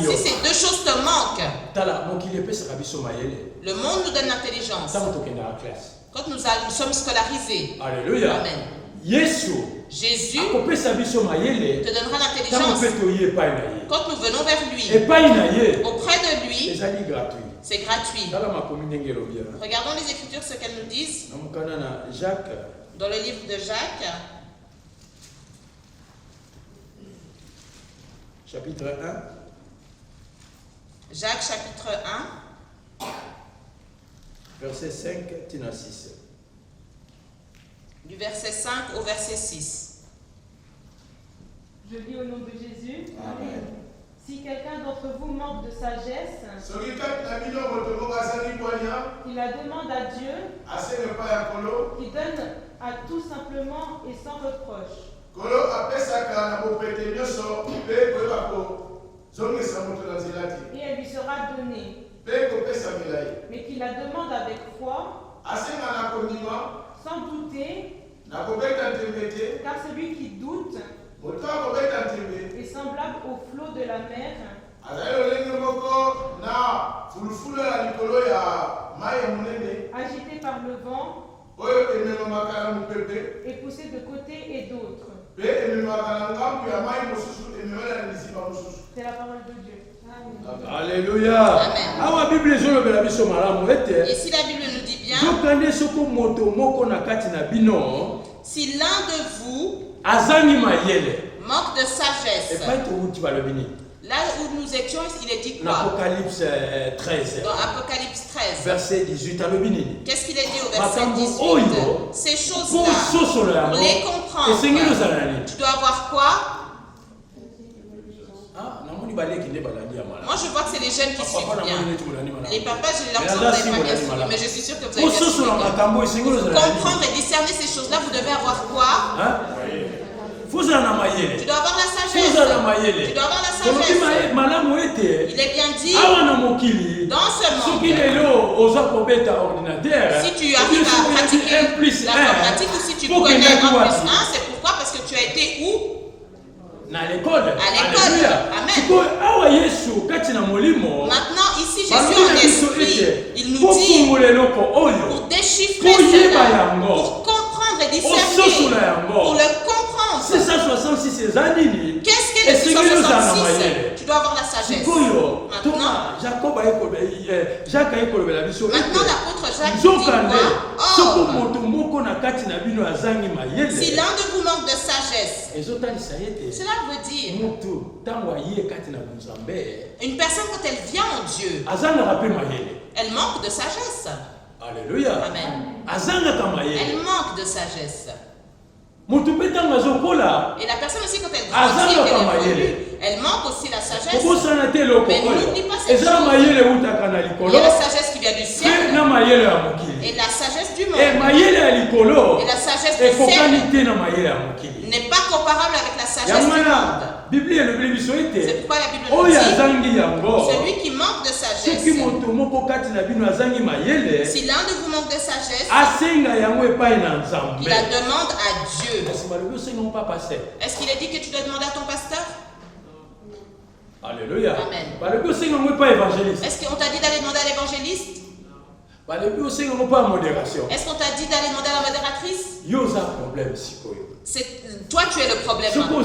Si ces deux choses te manquent, le monde nous donne l'intelligence. Quand nous sommes scolarisés. Alléluia. Amen. Jésus te donnera l'intelligence quand nous venons vers lui. Auprès de lui, c'est gratuit. Regardons les Écritures, ce qu'elles nous disent. Dans le livre de Jacques, chapitre 1. Jacques, chapitre 1. Verset 5, Tina 6. Du verset 5 au verset 6. Je lis au nom de Jésus. Amen. Si quelqu'un d'entre vous manque de sagesse, il la demande à Dieu, qui donne à tout simplement et sans reproche. Et elle lui sera donnée. Mais qu'il la demande avec foi, sans douter, car celui qui doute est semblable au flot de la mer agité par le vent et poussé de côté et d'autre. C'est la parole de Dieu. Alléluia. Amen. Ici la Bible nous dit bien, si l'un de vous manque de sagesse, Là où nous étions, il est dit quoi? Apocalypse 13. Dans Apocalypse 13. Verset 18 à l'obinini. Qu'est-ce qu'il est dit au verset 18? Ces choses-là, pour les comprendre, tu dois avoir quoi? Moi je vois que c'est les jeunes qui suivent bien. Les papas, je leur sens pas bien suivi, mais je suis sûr que vous avez bien suivi. Pour comprendre et discerner ces choses-là, vous devez avoir quoi? Tu dois avoir la sagesse. Tu dois avoir la sagesse. Il est bien dit dans ce monde. Si tu arrives à pratiquer l'informatique ou si tu connais 1 plus 1, c'est pourquoi? Parce que tu as été où? À l'école. Amen. Maintenant, ici, Jésus en esprit, il nous dit pour déchiffrer cela, pour comprendre et discerner, pour le comprendre. Qu'est-ce qu'est le 666? Tu dois avoir la sagesse. Maintenant, l'apôtre Jacques dit quoi? Si l'un de vous manque de sagesse, cela veut dire une personne quand elle vient en Dieu, elle manque de sagesse. Alléluia. Amen. Elle manque de sagesse. Et la personne aussi, quand elle grandit, elle manque aussi la sagesse. Mais n'oublie pas cette chose. Il y a la sagesse qui vient du ciel et la sagesse du monde. Et la sagesse du ciel n'est pas comparable avec la sagesse du monde. C'est pourquoi la Bible nous dit celui qui manque de sagesse. Si l'un de vous manque de sagesse, il la demande à Dieu. Est-ce qu'il est dit que tu dois demander à ton pasteur? Alléluia. Amen. Est-ce qu'on t'a dit d'aller demander à l'évangéliste? Est-ce qu'on t'a dit d'aller demander à la modératrice? Toi, tu es le problème maintenant.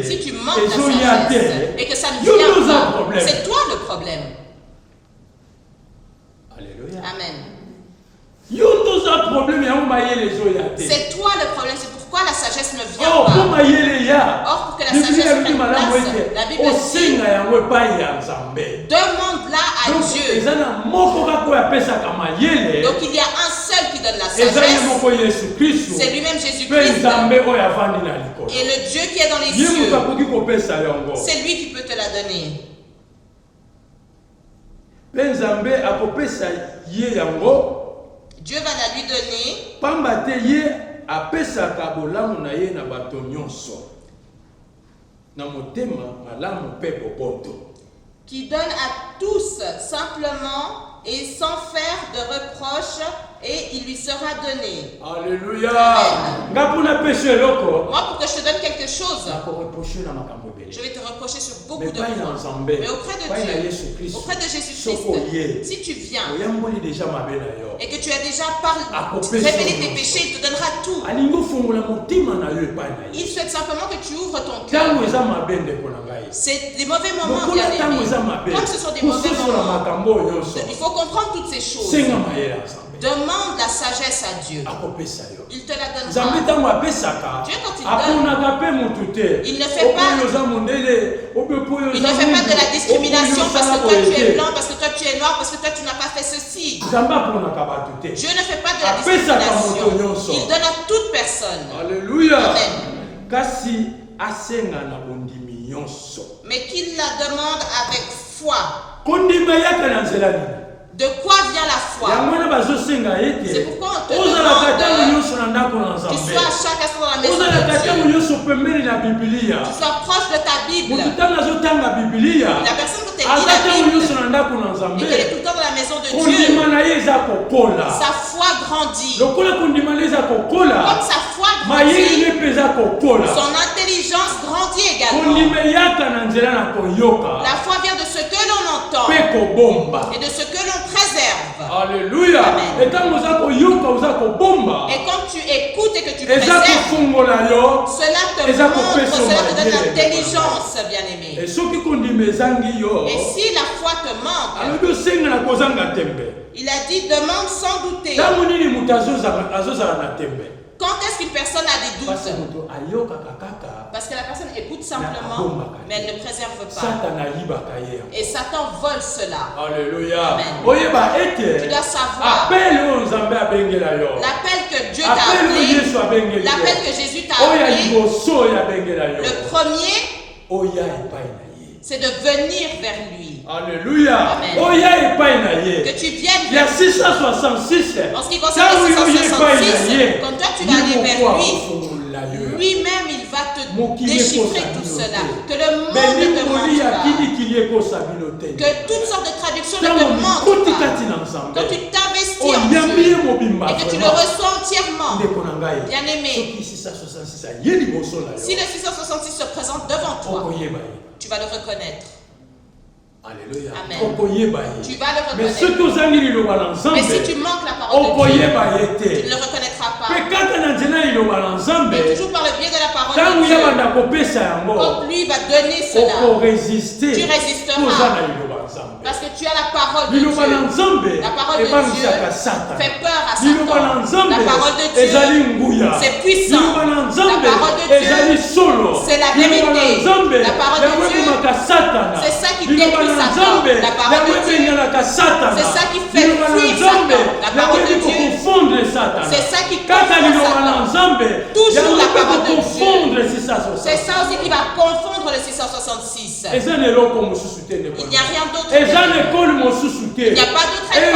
Si tu manques de sagesse et que ça ne vient pas, c'est toi le problème. Alléluia. Amen. C'est toi le problème, c'est pourquoi la sagesse ne vient pas. Or, pour que la sagesse prenne place, la Bible dit demande-la à Dieu. Donc il y a un seul qui donne la sagesse, c'est lui-même Jésus-Christ. Et le Dieu qui est dans les cieux, c'est lui qui peut te la donner. Dieu va la lui donner. Qui donne à tous simplement et sans faire de reproches, et il lui sera donné. Alléluia. Moi, pour que je te donne quelque chose, je vais te reprocher sur beaucoup de points. Mais auprès de Dieu, auprès de Jésus-Christ, si tu viens et que tu as déjà révélé tes péchés, il te donnera tout. Il souhaite simplement que tu ouvres ton cœur. C'est des mauvais moments, bien aimés. Comme ce sont des mauvais moments, il faut comprendre toutes ces choses. Demande la sagesse à Dieu. Il te la donnera. Dieu, quand il donne, il ne fait pas de la discrimination parce que toi tu es blanc, parce que toi tu es noir, parce que toi tu n'as pas fait ceci. Dieu ne fait pas de la discrimination. Il donne à toute personne. Alléluia. Amen. Mais qu'il la demande avec foi. De quoi vient la foi? C'est pourquoi on te demande que tu sois à chaque instant dans la maison de Dieu. Tu sois proche de ta Bible. La personne qui te lit la Bible et qu'elle est tout le temps dans la maison de Dieu, sa foi grandit. Comme sa foi grandit, son intelligence grandit également. La foi vient de ce que l'on entend et de ce que l'on préserve. Alléluia. Et quand tu écoutes et que tu préserves, cela te montre, cela te donne l'intelligence, bien-aimé. Et si la foi te manque, il a dit demande sans douter. Quand est-ce qu'une personne a des doutes? Parce que la personne écoute simplement, mais elle ne préserve pas. Et Satan vole cela. Alléluia. Tu dois savoir l'appel que Dieu t'a appelé, l'appel que Jésus t'a appelé. Le premier, c'est de venir vers lui. Alléluia. Amen. Que tu viennes vers lui. 666. En ce qui concerne le 666, quand toi tu vas aller vers lui, lui-même il va te déchiffrer tout cela. Que le monde ne te mente pas. Que toutes sortes de traductions ne te mentent pas. Quand tu t'investis en Dieu et que tu le reçois entièrement, bien aimé, si le 666 se présente devant toi, tu vas le reconnaître. Alléluia. Amen. Tu vas le reconnaître. Mais si tu manques la parole de Dieu, tu ne le reconnaîtras pas. Mais toujours par le biais de la parole de Dieu, quand lui va donner cela, tu résisteras. Parce que tu as la parole de Dieu. La parole de Dieu fait peur à Satan. La parole de Dieu, c'est puissant. La parole de Dieu, c'est la vérité. La parole de Dieu, c'est ça qui détruit Satan. La parole de Dieu, c'est ça qui fait fuir Satan. La parole de Dieu, c'est ça qui confond Satan. Toujours la parole de Dieu. C'est ça aussi qui va confondre le 666. Il n'y a rien d'autre. Il n'y a pas d'autre école.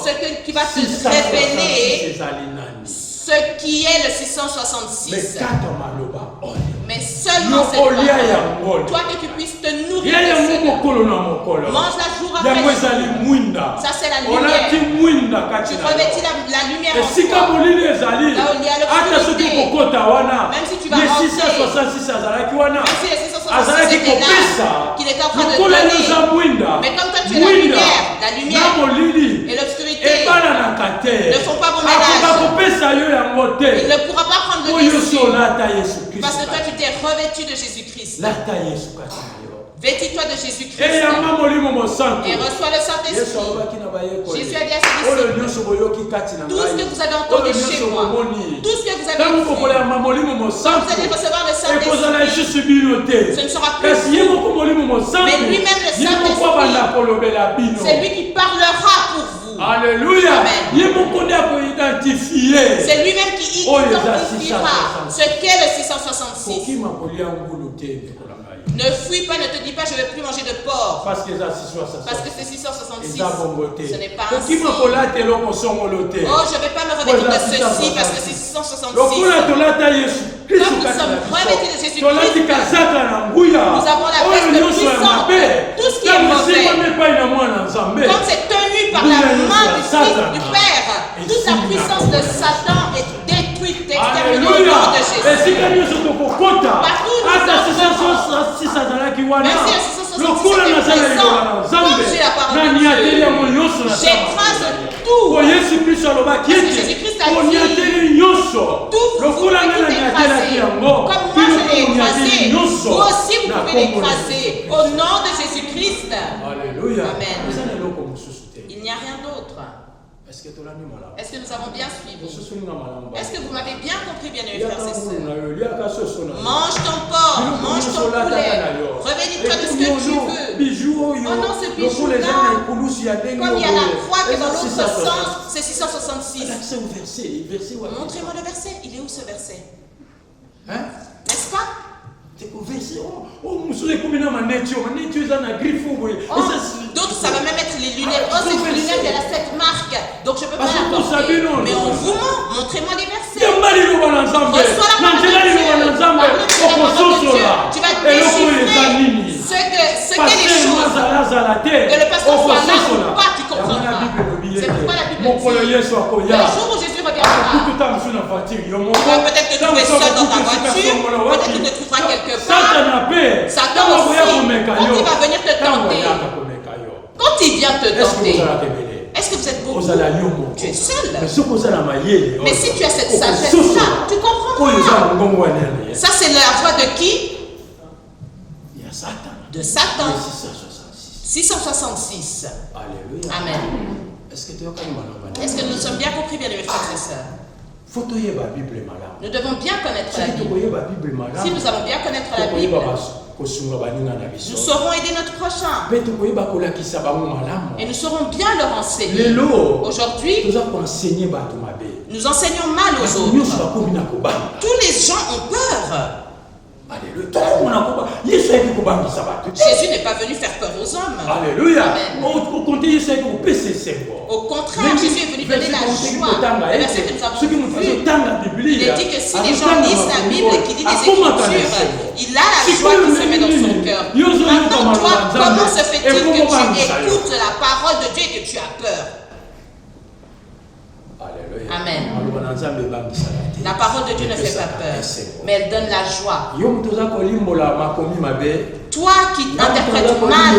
Ce qui va te révéler, ce qui est le 666. Mais seulement cette parole. Toi que tu puisses te nourrir de cela. Mange la jour après jour. Ça c'est la lumière. Tu revêtis la lumière en toi. Là où il y a l'obscurité. Même si tu vas rentrer. Même si le 666 était là, qu'il était en train de donner. Mais comme toi tu es la lumière et l'obscurité ne font pas bon ménage. Il ne pourra pas prendre le dessus. Parce que toi tu t'es revêtu de Jésus-Christ. Vêtis-toi de Jésus-Christ et reçois le Saint-Esprit. Jésus a dit à ses disciples, tout ce que vous avez entendu chez moi, tout ce que vous avez fait, quand vous allez recevoir le Saint-Esprit, ce ne sera plus vous, mais lui-même le Saint-Esprit, c'est lui qui parlera pour vous. Alléluia. C'est lui-même qui identifiera ce qu'est le 666. Ne fuis pas, ne te dis pas je ne vais plus manger de porc. Parce que c'est 666. Ce n'est pas ainsi. Oh, je ne vais pas me revêtir de ceci parce que c'est 666. Comme nous sommes revêtis de Jésus-Christ, nous avons la veste puissante. Tout ce qui est mauvais, comme c'est tenu par la main du Fils du Père, toute la puissance de Satan est détruite, exterminée au nom de Jésus. Partout où nous sommes, merci à 666 comme j'ai la parole de Dieu, j'écrase tout. Parce que Jésus-Christ a dit, tout vous pouvez l'écraser. Comme moi je l'ai écrasé, vous aussi vous pouvez l'écraser. Au nom de Jésus-Christ. Alléluia. Amen. Il n'y a rien d'autre. Est-ce que nous avons bien suivi? Est-ce que vous m'avez bien compris, bien-aimés frères et sœurs? Mange ton porc, mange ton poulet, revêtis-toi de ce que tu veux. Oh non, ce bijou-là, comme il y a la croix que dans l'autre sens, c'est 666. Montrez-moi le verset. Il est où ce verset? N'est-ce pas? D'autres, ça va même être les lunettes. Oh, cette lunette, elle a cette marque. Donc, je ne peux pas la porter. Mais on vous montre. Montrez-moi les versets. Reçois la parole de Dieu. Tu vas déchiffrer ce qu'est les choses. Que le pasteur soit là ou pas, tu comprendras. C'est pourquoi la Bible dit, le jour où Jésus reviendra, tu vas peut-être te trouver seul dans ta voiture, peut-être tu te trouveras quelque part. Satan aussi, quand il va venir te tenter, quand il vient te tenter, est-ce que vous êtes beaucoup? Tu es seul. Mais si tu as cette sagesse-là, tu comprendras. Ça, c'est la voix de qui? De Satan. 666. Alléluia. Amen. Est-ce que nous sommes bien compris, bien aimés frères et sœurs? Nous devons bien connaître la Bible. Si nous allons bien connaître la Bible, nous saurons aider notre prochain. Et nous saurons bien leur enseigner. Aujourd'hui, nous enseignons mal aux autres. Tous les gens ont peur. Jésus n'est pas venu faire peur aux hommes. Alléluia. Amen. Au contraire, Jésus est venu donner la joie. Le verset que nous avons vu, il est dit que si les gens lisent la Bible et qu'ils lisent les Écritures, il a la joie qui se met dans son cœur. Maintenant, toi, comment se fait-il que tu écoutes la parole de Dieu et que tu as peur? Amen. La parole de Dieu ne fait pas peur, mais elle donne la joie. Toi qui interprètes mal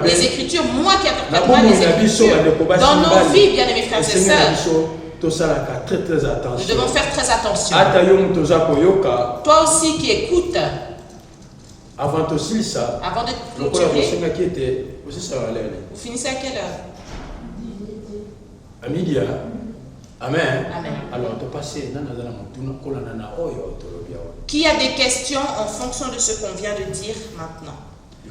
les Écritures, moi qui interprète mal les Écritures, dans nos vies, bien-aimés frères et sœurs, nous devons faire très attention. Toi aussi qui écoutes, avant de clôturer, vous finissez à quelle heure? À midi. Amen. Amen. Alors, qui a des questions en fonction de ce qu'on vient de dire maintenant?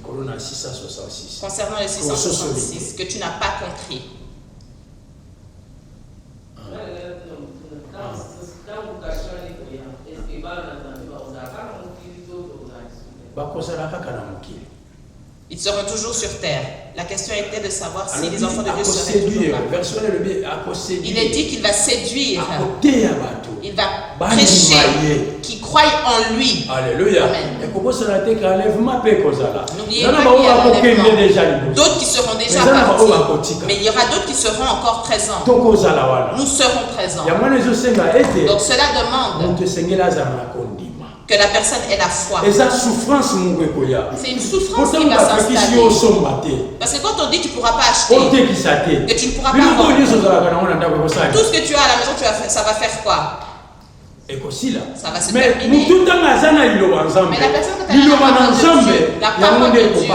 Concernant le 666, que tu n'as pas compris. Ils seront toujours sur terre. La question était de savoir si les enfants de Dieu seraient toujours là. Il est dit qu'il va séduire. Il va prêcher qui croient en lui. Alléluia. N'oubliez pas qu'il y a l'enlèvement. D'autres qui seront déjà partis. Mais il y aura d'autres qui seront encore présents. Nous serons présents. Donc cela demande que la personne ait la foi. C'est une souffrance qui va s'installer. Parce que quand on dit tu ne pourras pas acheter, que tu ne pourras pas vendre, tout ce que tu as à la maison, ça va faire quoi? Ça va se terminer. Mais la personne que tu as la parole de Dieu,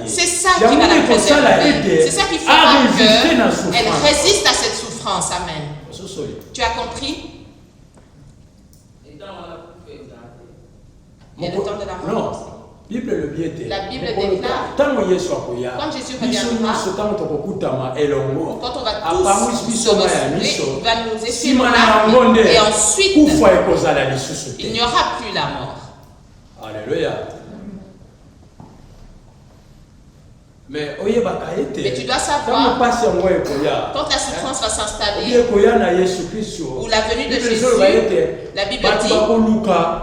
c'est ça qui va la préserver. C'est ça qui fera qu'elle résiste à cette souffrance. Amen. Tu as compris? Il y a le temps de la mort. Non. La Bible déclare, quand Jésus reviendra, quand on va tous se retrouver, il va nous essuyer nos larmes et ensuite, il n'y aura plus la mort. Alléluia. Mais tu dois savoir, quand la souffrance va s'installer, ou la venue de Jésus, la Bible dit,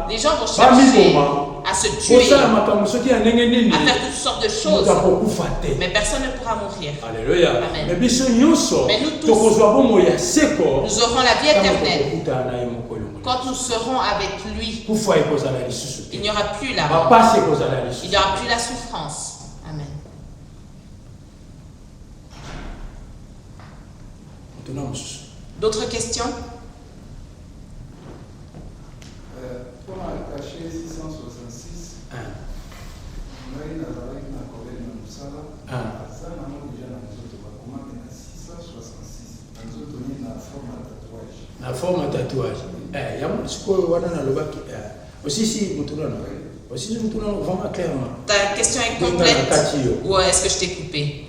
les gens vont chercher à se tuer, à faire toutes sortes de choses, mais personne ne pourra mourir. Alléluia. Amen. Mais nous tous, nous aurons la vie éternelle quand nous serons avec lui. Il n'y aura plus la mort, il n'y aura plus la souffrance. Amen. D'autres questions? Pour attacher 666, la forme de tatouage. Ta question est complète ou est-ce que je t'ai coupé?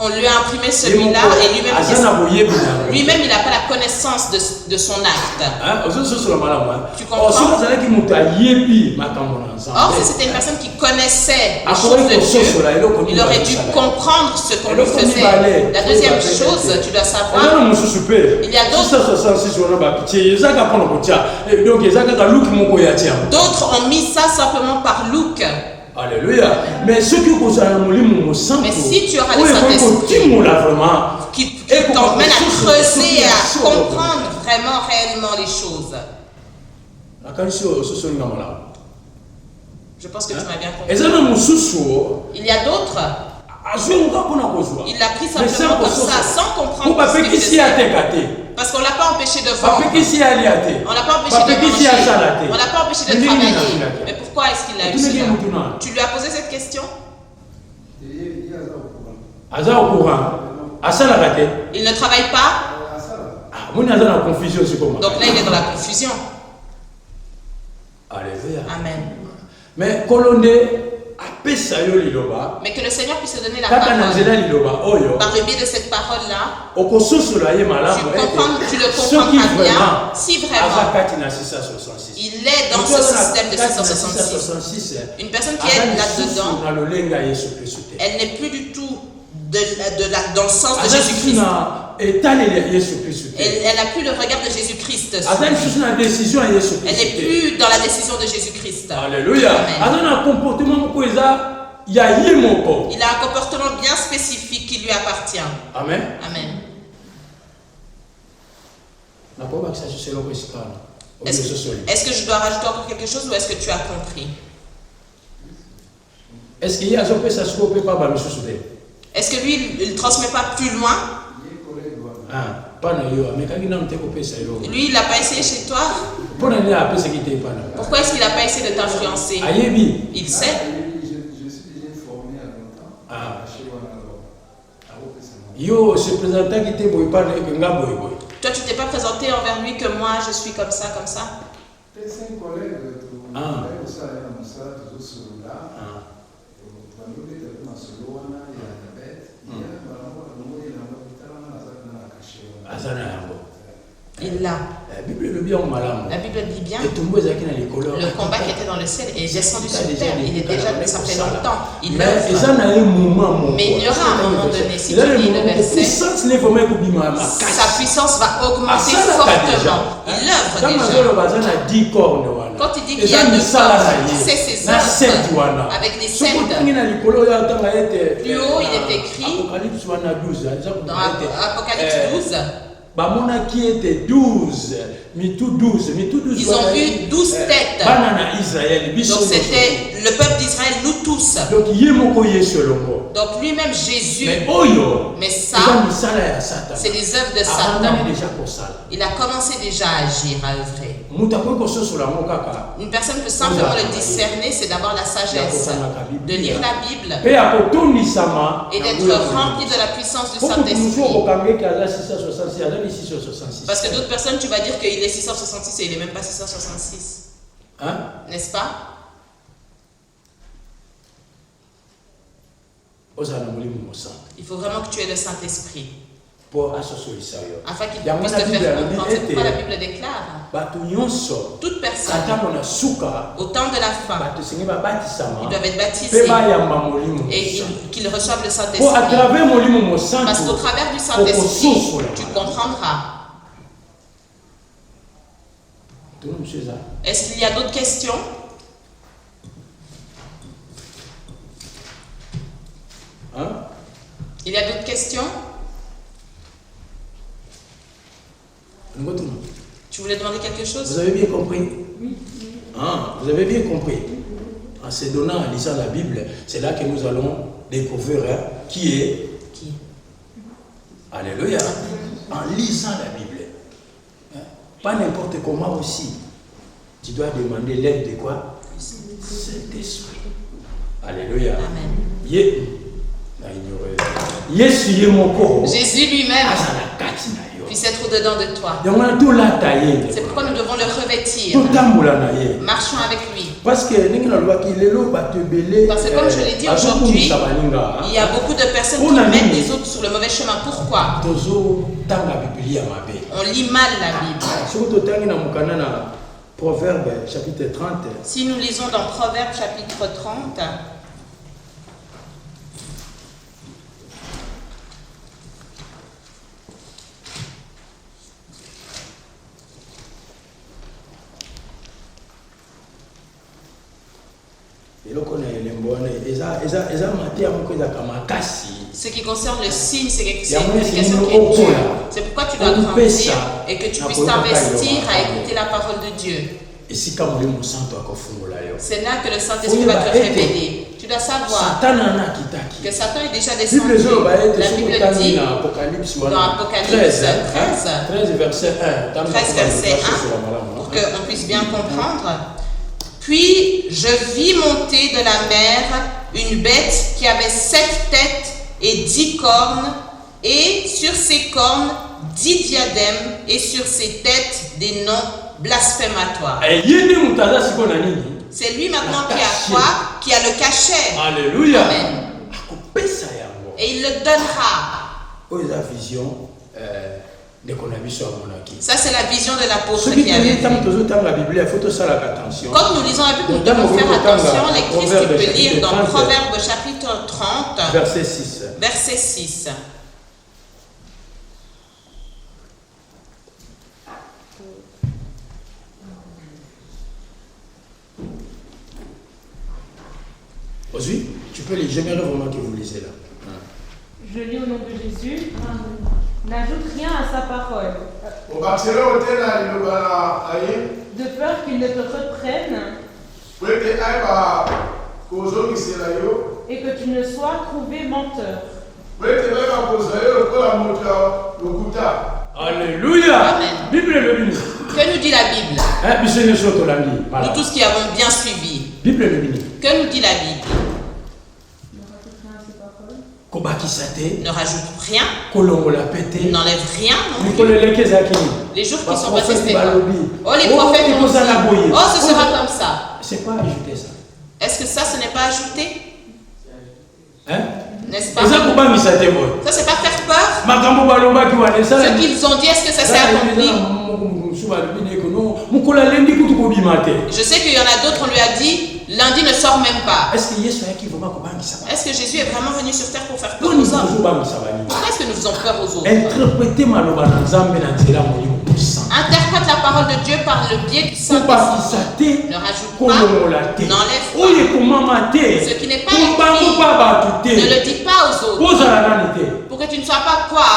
On lui a imprimé celui-là et lui-même il n'a pas la connaissance de son acte. Tu comprends? Or, si c'était une personne qui connaissait les choses de Dieu, il aurait dû comprendre ce qu'on lui faisait. La deuxième chose, tu dois savoir, il y a d'autres ont mis ça simplement par look. Alléluia. Mais ce qui mais si tu auras le Saint-Esprit qui t'emmène à creuser et à comprendre vraiment réellement les choses, je pense que tu m'as bien compris. Il y a d'autres, il l'a pris simplement comme ça, sans comprendre ce qu'il faisait. Parce qu'on ne l'a pas empêché de vendre. On ne l'a pas empêché de manger. On ne l'a pas empêché de travailler. Mais pourquoi est-ce qu'il a eu cela? Tu lui as posé cette question? Il ne travaille pas. Donc là, il est dans la confusion. Alléluia. Amen. Mais que le Seigneur puisse te donner la parole. Par le biais de cette parole-là, tu le comprendras bien si vraiment il est dans ce système de 666. Une personne qui est là-dedans, elle n'est plus du tout dans le sens de Jésus-Christ. Elle n'a plus le regard de Jésus-Christ. Elle n'est plus dans la décision de Jésus-Christ. Alléluia. Il a un comportement bien spécifique qui lui appartient. Amen. Amen. Est-ce que je dois rajouter encore quelque chose ou est-ce que tu as compris? Est-ce que lui, il ne transmet pas plus loin? Lui, il n'a pas essayé chez toi? Pourquoi est-ce qu'il n'a pas essayé de t'influencer? Il sait. Toi, tu t'es pas présenté envers lui que moi, je suis comme ça, comme ça. Il l'a. La Bible dit bien. Le combat qui était dans le ciel est descendu sur terre. Il est déjà, ça fait longtemps. Il œuvre. Mais il y aura un moment donné, si tu lis le verset, sa puissance va augmenter fortement. Il œuvre déjà. Quand il dit qu'il y a deux corps, c'est ses œuvres avec les sept. Plus haut, il est écrit dans Apocalypse 12. Ils ont vu 12 têtes. Donc c'était le peuple d'Israël, nous tous. Donc lui-même Jésus. Mais ça, c'est les œuvres de Satan. Il a commencé déjà à agir, à œuvrer. Une personne peut simplement le discerner, c'est d'avoir la sagesse, de lire la Bible et d'être rempli de la puissance du Saint-Esprit. Parce que d'autres personnes, tu vas dire qu'il est 666 et il n'est même pas 666. Hein? N'est-ce pas? Il faut vraiment que tu aies le Saint-Esprit. Afin qu'il puisse te faire comprendre. C'est pourquoi la Bible déclare. Toute personne, au temps de la fin, ils doivent être baptisés et qu'ils reçoivent le Saint-Esprit. Parce qu'au travers du Saint-Esprit, tu comprendras. Est-ce qu'il y a d'autres questions? Il y a d'autres questions? Tu voulais demander quelque chose? Vous avez bien compris? Oui. Vous avez bien compris. En se donnant, en lisant la Bible, c'est là que nous allons découvrir qui est. Alléluia. En lisant la Bible. Pas n'importe comment aussi. Tu dois demander l'aide de quoi? Saint-Esprit. Alléluia. Amen. Jésus lui-même puisse être au-dedans de toi. C'est pourquoi nous devons le revêtir. Marchons avec lui. Parce que comme je l'ai dit aujourd'hui, il y a beaucoup de personnes qui mettent les autres sur le mauvais chemin. Pourquoi? On lit mal la Bible. Proverbe chapitre 30. Si nous lisons dans Proverbe chapitre 30, ce qui concerne le signe, c'est une communication qui est dure. C'est pourquoi tu dois grandir et que tu puisses t'investir à écouter la parole de Dieu. C'est là que le Saint-Esprit va te révéler. Tu dois savoir que Satan est déjà descendu. La Bible dit dans Apocalypse 13 verset 1, pour qu'on puisse bien comprendre. Puis je vis monter de la mer une bête qui avait 7 têtes et 10 cornes, et sur ses cornes 10 diadèmes, et sur ses têtes des noms blasphématoires. C'est lui maintenant qui a quoi? Qui a le cachet. Alléluia. Amen. Et il le donnera. Ça, c'est la vision de l'apôtre qui avait vu. Quand nous lisons la Bible, nous devons faire attention. L'écrit, tu peux lire dans Proverbe chapitre 30, verset 6. Verset 6. Aussi, tu peux lire. J'aimerais vraiment que vous lisez là. Je lis au nom de Jésus. N'ajoute rien à sa parole. De peur qu'il ne te reprenne et que tu ne sois trouvé menteur. Alléluia. Amen. Bible le Bible. Que nous dit la Bible? Nous tous qui avons bien suivi. Bible le Bible. Que nous dit la Bible? Ne rajoute rien. N'enlève rien. Les jours qui sont passés, c'était pas. Oh, les prophètes ont dit, oh, ce sera comme ça. C'est pas ajouter ça. Est-ce que ça, ce n'est pas ajouté? Hein? N'est-ce pas? Ça, c'est pas faire peur. Ce qu'ils ont dit, est-ce que ça s'est accompli? Je sais qu'il y en a d'autres, on lui a dit, lundi ne sort même pas. Est-ce que Jésus est vraiment venu sur terre pour faire peur aux hommes? Pourquoi est-ce que nous faisons peur aux autres? Interprète la parole de Dieu par le biais du Saint-Esprit. Ne rajoute pas, n'enlève pas. Ce qui n'est pas écrit, ne le dis pas aux autres. Pour que tu ne sois pas quoi?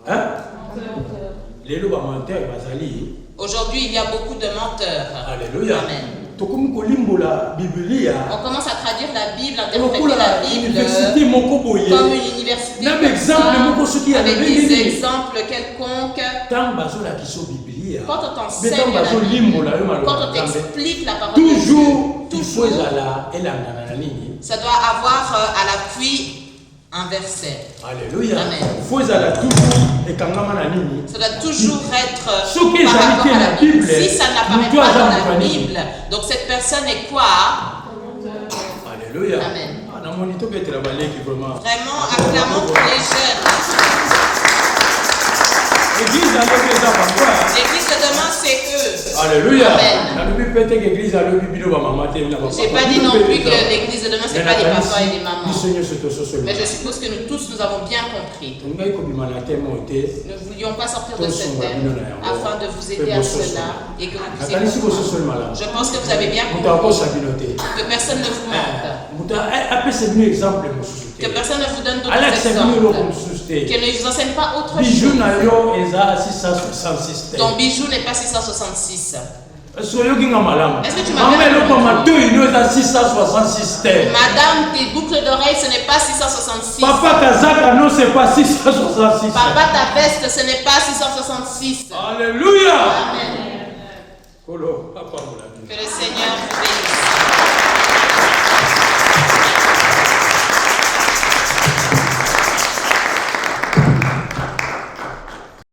Hein? Aujourd'hui, il y a beaucoup de menteurs. Alléluia. Amen. On commence à traduire la Bible, interpréter la Bible comme une université, avec des exemples quelconques. Quand on t'enseigne la Bible, quand on t'explique la parole de Dieu, toujours, ça doit avoir à l'appui un verset. Alléluia. Amen. Ça doit toujours être par rapport à la Bible. Si ça n'apparaît pas dans la Bible, donc cette personne est quoi? Alléluia. Amen. Vraiment, acclamons pour les jeunes. L'église de demain, c'est eux. Alléluia. Amen. J'ai pas dit non plus que l'église de demain, c'est pas les papas et les mamans. Mais je suppose que nous tous, nous avons bien compris. Nous ne voulions pas sortir de cette terre afin de vous aider à cela et que vous puissiez comprendre. Je pense que vous avez bien compris que personne ne vous manque. Que personne ne vous donne d'autres exemples. Que ne vous enseigne pas autre chose. Ton bijou n'est pas 666. Est-ce que tu m'as Madame, tes boucles d'oreilles, ce n'est pas 666. Papa, ta zaka, non, c'est pas 666. Papa, ta veste, ce n'est pas 666. Alléluia. Amen. Que le Seigneur vous bénisse.